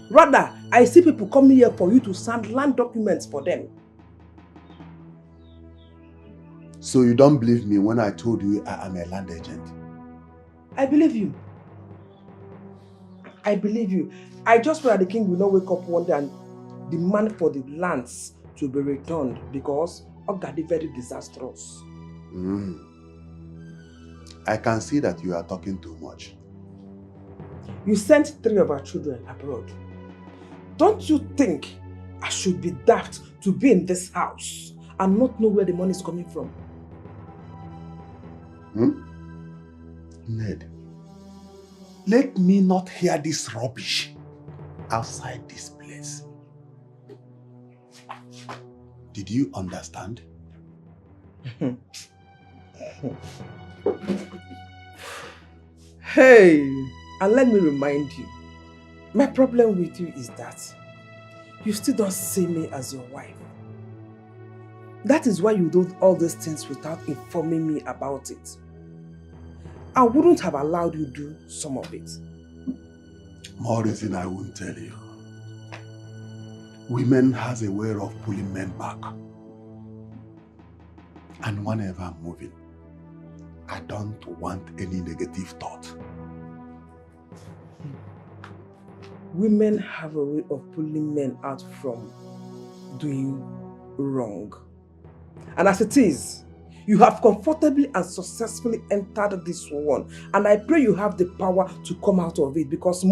Rather, I see people coming here for you to sign land documents for them. So you don't believe me when I told you I am a land agent? I believe you. I believe you. I just pray that the king will not wake up one day and demand for the lands to be returned because God is very disastrous. I can see that you are talking too much. You sent 3 of our children abroad. Don't you think I should be daft to be in this house and not know where the money is coming from? Ned, let me not hear this rubbish outside this place. Did you understand? Hey, and let me remind you, my problem with you is that you still don't see me as your wife. That is why you do all these things without informing me about it. I wouldn't have allowed you to do some of it. More reason I won't tell you. Women has a way of pulling men back. And whenever I'm moving, I don't want any negative thought. Women have a way of pulling men out from doing wrong. And as it is, you have comfortably and successfully entered this one. And I pray you have the power to come out of it because I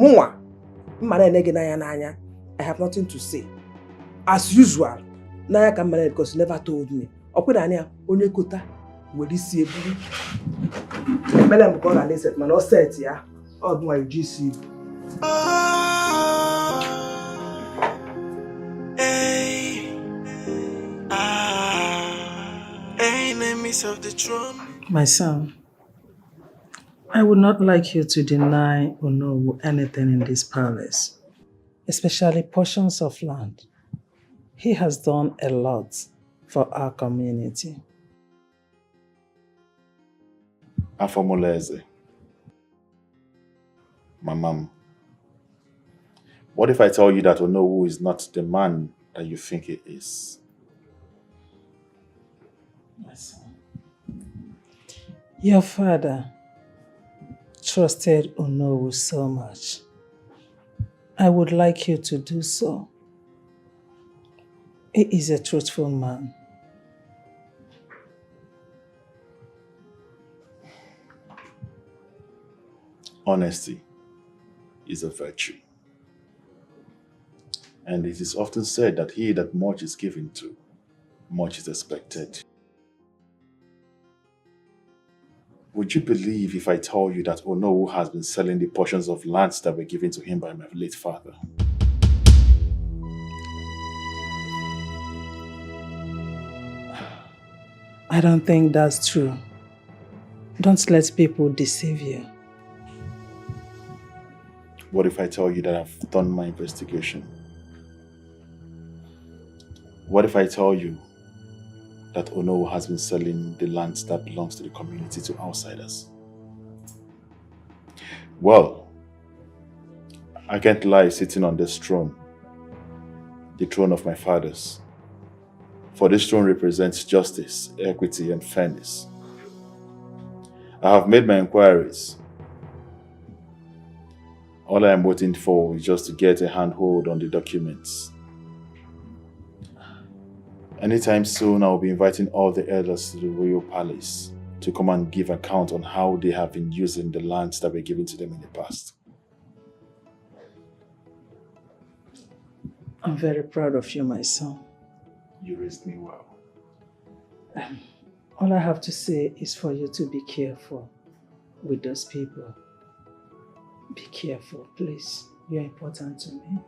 have nothing to say. As usual, Naya can marry because you never told me. Enemies of the throne. My son, I would not like you to deny Onowu anything in this palace, especially portions of land. He has done a lot for our community. Afomoleze, my mom, what if I tell you that Onowu is not the man that you think he is? My son, your father trusted Onowu so much. I would like you to do so. He is a truthful man. Honesty is a virtue. And it is often said that he that much is given to, much is expected. Would you believe if I told you that Onowu has been selling the portions of lands that were given to him by my late father? I don't think that's true. Don't let people deceive you. What if I tell you that I've done my investigation? What if I tell you that Onowu has been selling the lands that belongs to the community to outsiders? Well, I can't lie sitting on this throne, the throne of my fathers. For this throne represents justice, equity, and fairness. I have made my inquiries. All I am waiting for is just to get a handhold on the documents. Anytime soon, I'll be inviting all the elders to the royal palace to come and give account on how they have been using the lands that were given to them in the past. I'm very proud of you, my son. You raised me well. All I have to say is for you to be careful with those people. Be careful, please. You're important to me.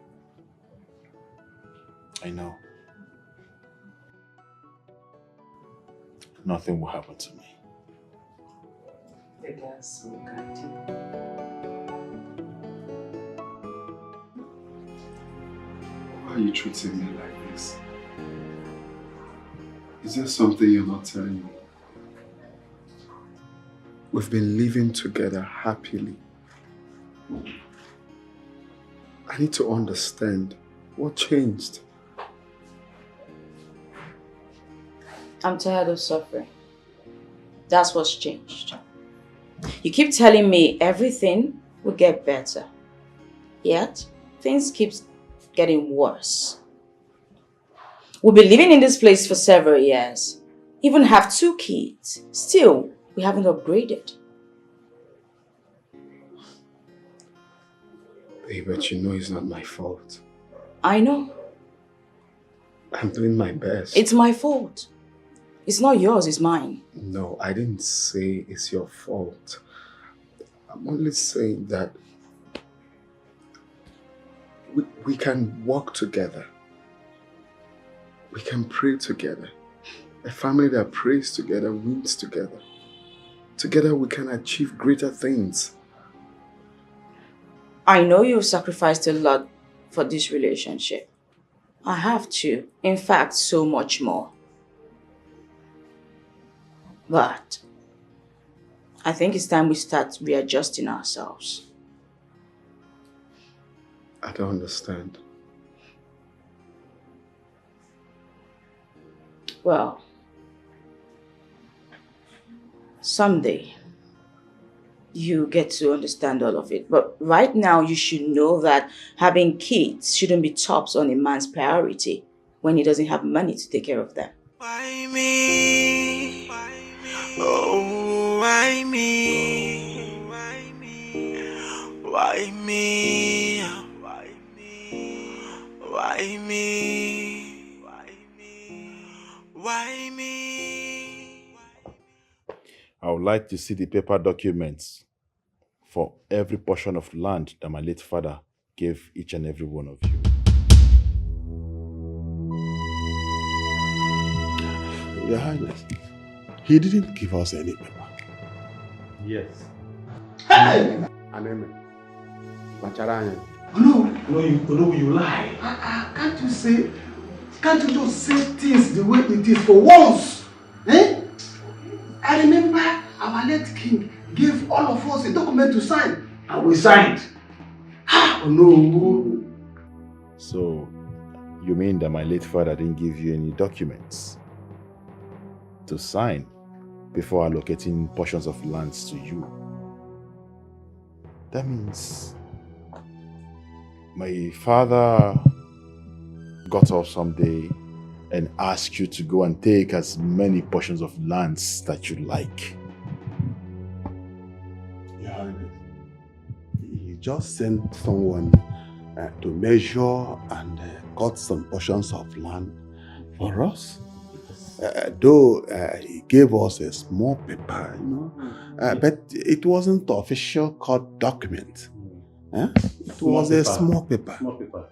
I know. Nothing will happen to me. The gods will guide you. Why are you treating me like this? Is there something you're not telling me? We've been living together happily. I need to understand what changed. I'm tired of suffering. That's what's changed. You keep telling me everything will get better. Yet, things keep getting worse. We've been living in this place for several years. Even have 2 kids. Still, we haven't upgraded. Hey, but you know it's not my fault. I know. I'm doing my best. It's my fault. It's not yours, it's mine. No, I didn't say it's your fault. I'm only saying that we can work together. We can pray together. A family that prays together wins together. Together we can achieve greater things. I know you've sacrificed a lot for this relationship. I have to. In fact, so much more. But I think it's time we start readjusting ourselves. I don't understand. Well, someday you get to understand all of it. But right now you should know that having kids shouldn't be tops on a man's priority when he doesn't have money to take care of them. Why me? Oh, why me? Why me? Why me? Why me? Why me? I would like to see the paper documents for every portion of land that my late father gave each and every one of you. Your Highness, he didn't give us any paper. Yes. Hey! Aneme. Macharanya. No, you lie. Can't you just say things the way it is for once? Eh? I remember our late king gave all of us a document to sign. And we signed. Oh no. So, you mean that my late father didn't give you any documents to sign before allocating portions of lands to you? That means my father got up someday and asked you to go and take as many portions of lands that you like. Yeah, he just sent someone to measure and cut some portions of land for us. Though he gave us a small paper, you know, but it wasn't the official court document. It was a small paper. Small paper.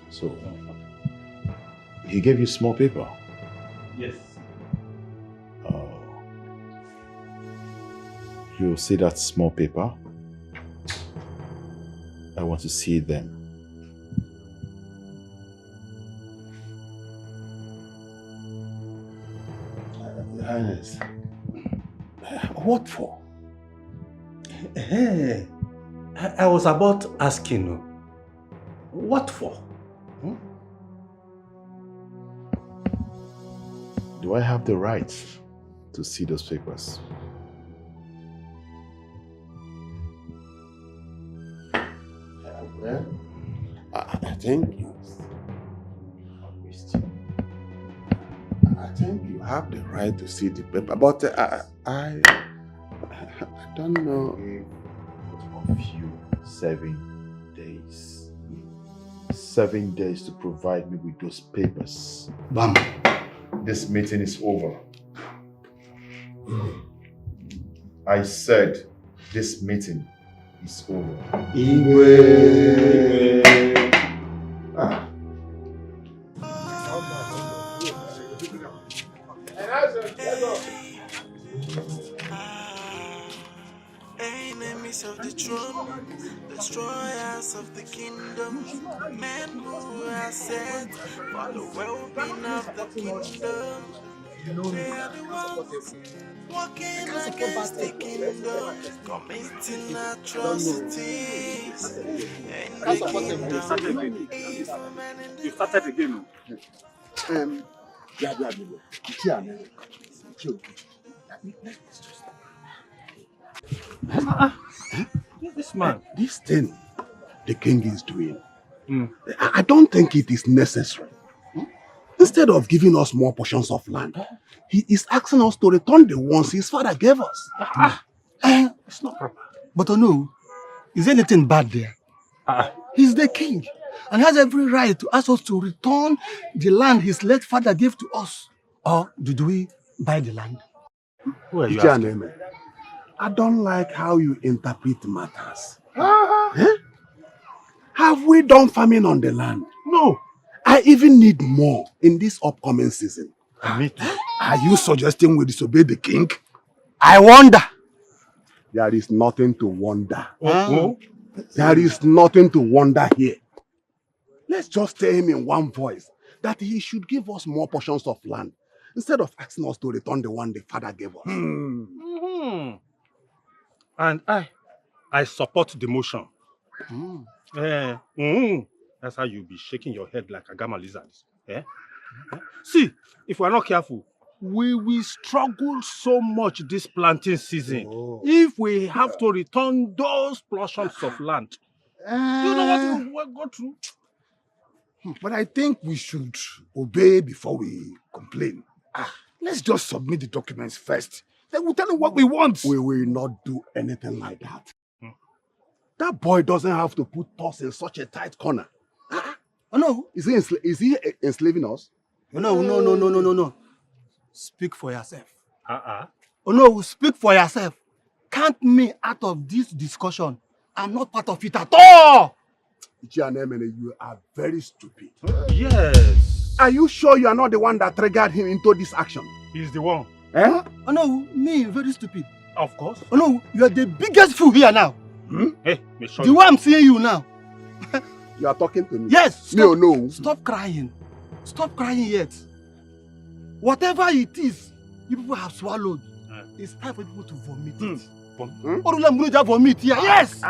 So, he gave you small paper? Yes. You see that small paper? I want to see them. Highness, what for? Hey, I was about asking you, what for? Do I have the right to see those papers? Well, I think think you have the right to see the paper, but I don't know. Of you 7 days. 7 days to provide me with those papers. Bam. This meeting is over. I said this meeting is over. Igwe. Ah. Enemies of the throne, destroyers of the kingdom, men who are set for the well-being of the kingdom. They are the ones walking against the kingdom, committing atrocities. And the kingdom is men. You started again. This man. This thing the king is doing, I don't think it is necessary. Instead of giving us more portions of land, he is asking us to return the ones his father gave us. It's not proper. But no, is anything bad there? He's the king and has every right to ask us to return the land his late father gave to us. Or did we buy the land? Who are you Gina, asking? I don't like how you interpret matters. Have we done farming on the land? No. I even need more in this upcoming season. Me too. Are you suggesting we disobey the king? I wonder. There is nothing to wonder. Oh. There is nothing to wonder here. Let's just tell him in one voice that he should give us more portions of land instead of asking us to return the one the father gave us. And I support the motion. That's how you'll be shaking your head like a gamma lizard. See, if we're not careful, we will struggle so much this planting season if we have to return those portions of land. Do you know what we'll go through? But I think we should obey before we complain. Let's just submit the documents first. Then we'll tell him what we want. We will not do anything like that. That boy doesn't have to put us in such a tight corner. Oh no. Is he enslaving us? No. Speak for yourself. Oh no, speak for yourself. Count me out of this discussion. I'm not part of it at all. You are very stupid. Yes. Are you sure you are not the one that triggered him into this action? He's the one. Oh no, me, very stupid. Of course. Oh no, you are the biggest fool here now. Hey, me show The way I'm seeing you now. You are talking to me? Yes. Stop, no. Stop crying. Stop crying yet. Whatever it is, you people have swallowed. It's time for people to vomit it. Vomit here. Yes.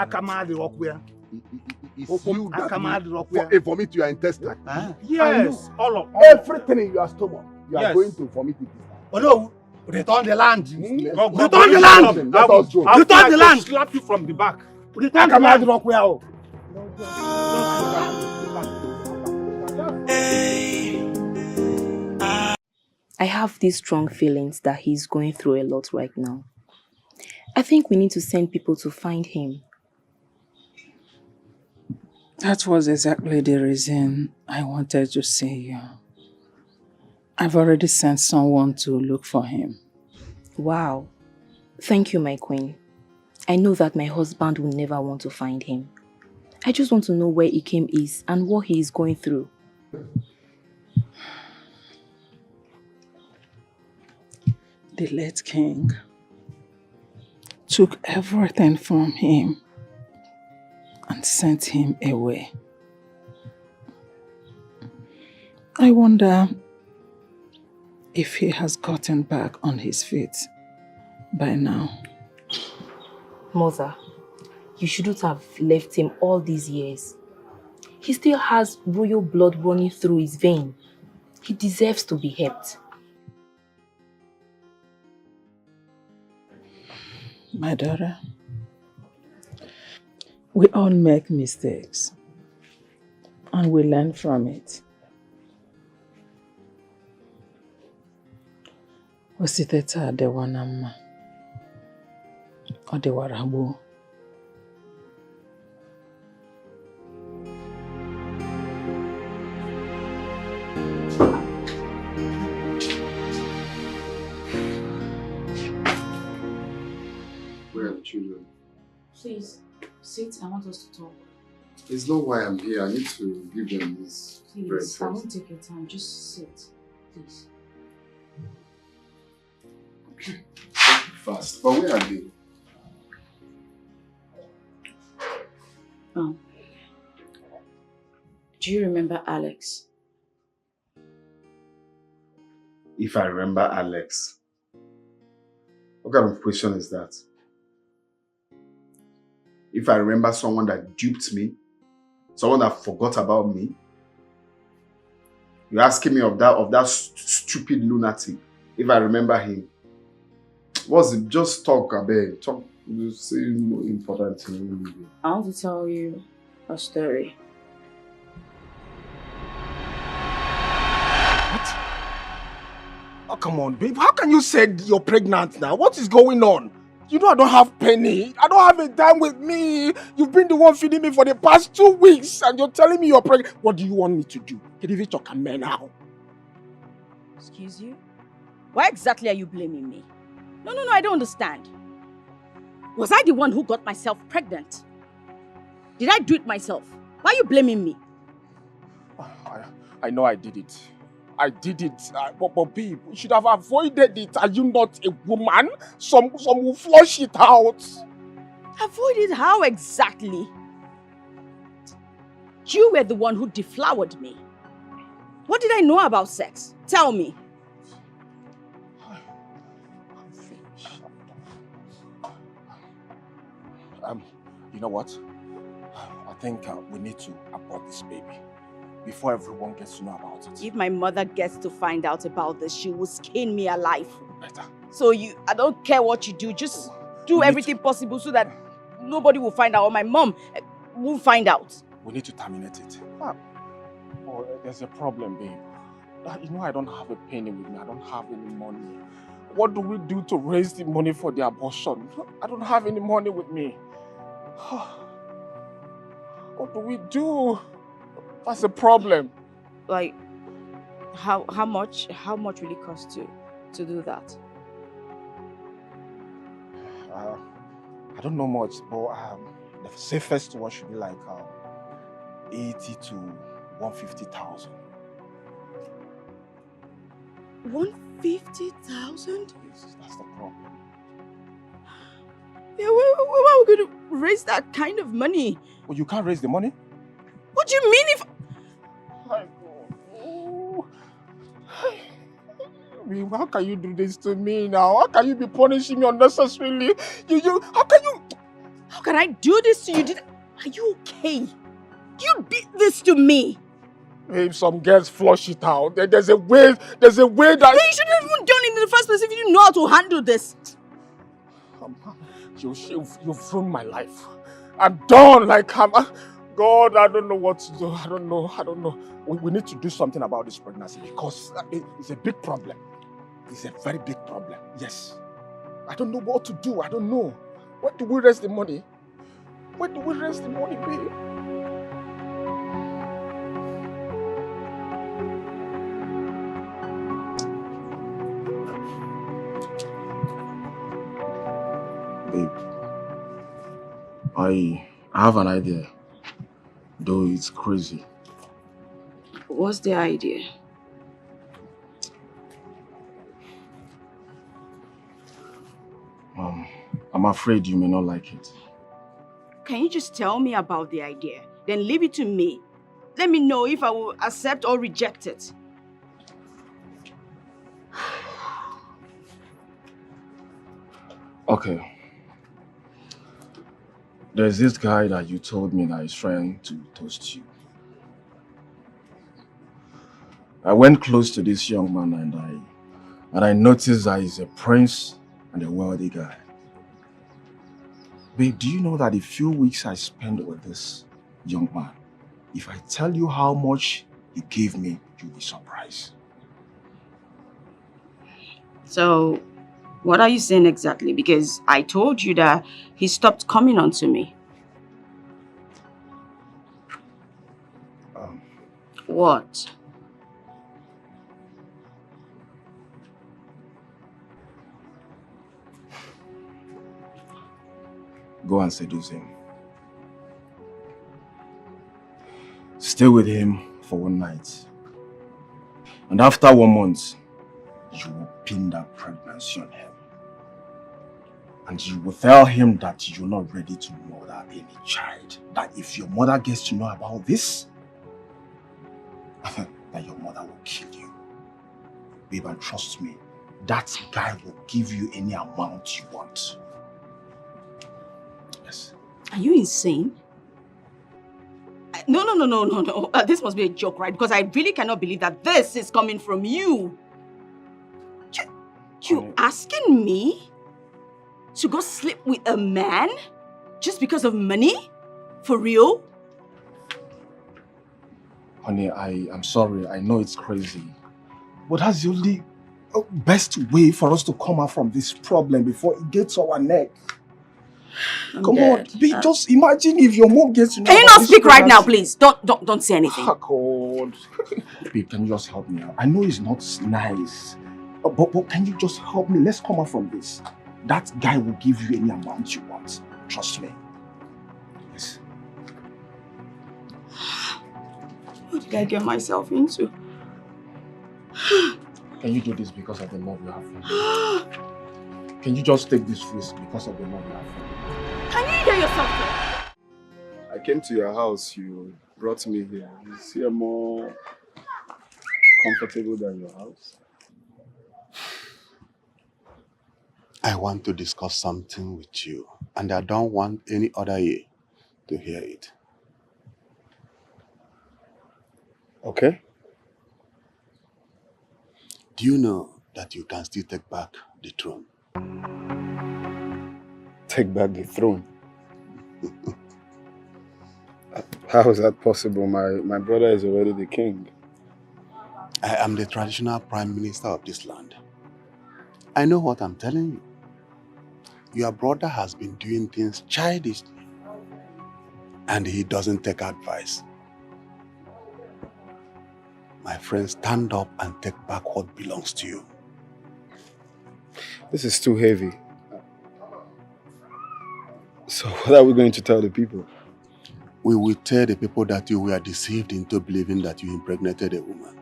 It's you that vomit your intestine. Yes. Everything in your stomach, you are going to vomit it. Oh no. Return the land. Return the land. Let us go. Return the land. Slap you from the back. Return the land. I have these strong feelings that he's going through a lot right now. I think we need to send people to find him. That was exactly the reason I wanted to see you. I've already sent someone to look for him. Wow. Thank you, my queen. I know that my husband will never want to find him. I just want to know where Ikem is and what he is going through. The late king took everything from him and sent him away. I wonder if he has gotten back on his feet by now. Mother, you shouldn't have left him all these years. He still has royal blood running through his vein. He deserves to be helped. My daughter, we all make mistakes and we learn from it. Ositeta adewanama. Adewarabo. Where are the children? Please, sit. I want us to talk. It's not why I'm here. I need to give them this bread Please, first. I won't take your time. Just sit. Please. Okay. Fast. But where are they? Oh. Do you remember Alex? If I remember Alex. What kind of question is that? If I remember someone that duped me, someone that forgot about me, you're asking me of that stupid lunatic. If I remember him, what's it? Just talk, abeg. Talk. You say more important thing. I want to tell you a story. Oh, come on, babe. How can you say you're pregnant now? What is going on? You know I don't have penny. I don't have a dime with me. You've been the one feeding me for the past 2 weeks and you're telling me you're pregnant. What do you want me to do? Can you talk a man now? Excuse you? Why exactly are you blaming me? No, I don't understand. Was I the one who got myself pregnant? Did I do it myself? Why are you blaming me? I know I did it. I did it. But babe, you should have avoided it. Are you not a woman? Some will flush it out. Avoid it how exactly? You were the one who deflowered me. What did I know about sex? Tell me. You know what? I think we need to abort this baby before everyone gets to know about it. If my mother gets to find out about this, she will skin me alive. Better. So I don't care what you do, just do everything possible so that nobody will find out, or my mom won't find out. We need to terminate it. Oh, there's a problem, babe. You know I don't have a penny with me. I don't have any money. What do we do to raise the money for the abortion? I don't have any money with me. What do we do? That's a problem. Like, how much will it cost to do that? I don't know much, but the safest one should be like 80 to 150,000. 150,000? Yes, that's the problem. Yeah, where are we going to raise that kind of money? Well, you can't raise the money? What do you mean if... How can you do this to me now? How can you be punishing me unnecessarily? How can you... How can I do this to you? Are you okay? You did this to me. If some girls flush it out, there's a way that... Then you shouldn't have even done it in the first place if you didn't know how to handle this. You've ruined my life. I'm done. God, I don't know what to do. I don't know. We need to do something about this pregnancy because it's a big problem. It's a very big problem. Yes. I don't know what to do. I don't know. Where do we raise the money? Where do we raise the money, babe? Babe, I have an idea, though it's crazy. What's the idea? I'm afraid you may not like it. Can you just tell me about the idea? Then leave it to me. Let me know if I will accept or reject it. Okay. There's this guy that you told me that is trying to toast you. I went close to this young man and I noticed that he's a prince and a wealthy guy. Babe, do you know that the few weeks I spent with this young man, if I tell you how much he gave me, you'll be surprised. So, what are you saying exactly? Because I told you that he stopped coming on to me. What? Go and seduce him. Stay with him for one night. And after 1 month, you will pin that pregnancy on him. And you will tell him that you're not ready to mother any child. That if your mother gets to know about this, that your mother will kill you. Babe, and trust me, that guy will give you any amount you want. Yes. Are you insane? No. This must be a joke, right? Because I really cannot believe that this is coming from you. You asking me to go sleep with a man just because of money? For real? Honey, I'm sorry. I know it's crazy. But that's the only best way for us to come out from this problem before it gets our neck. Come on, just imagine if your mom gets to know. Can you not speak right now, please? Don't say anything. Oh God. Babe, can you just help me out? I know it's not nice, but can you just help me? Let's come out from this. That guy will give you any amount you want. Trust me. Yes. What did I get myself into? Can you do this because of the love you have for me? Can you just take this risk because of the love you have for me? Can you hear yourself? I came to your house, you brought me here. Is here more comfortable than your house? I want to discuss something with you, and I don't want any other ear to hear it. Okay. Do you know that you can still take back the throne? Take back the throne? How is that possible? My brother is already the king. I am the traditional prime minister of this land. I know what I'm telling you. Your brother has been doing things childishly, and he doesn't take advice. My friend, stand up and take back what belongs to you. This is too heavy. So what are we going to tell the people? We will tell the people that you were deceived into believing that you impregnated a woman.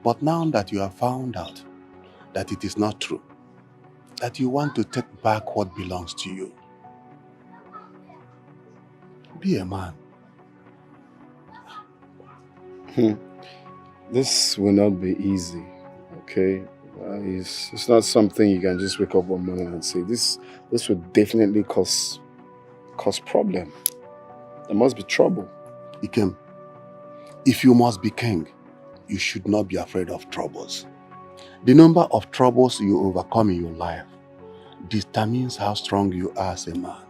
But now that you have found out that it is not true, that you want to take back what belongs to you, be a man. This will not be easy, okay? It's not something you can just wake up one morning and say, this would definitely cause problem. There must be trouble. Ikem, if you must be king, you should not be afraid of troubles. The number of troubles you overcome in your life determines how strong you are as a man.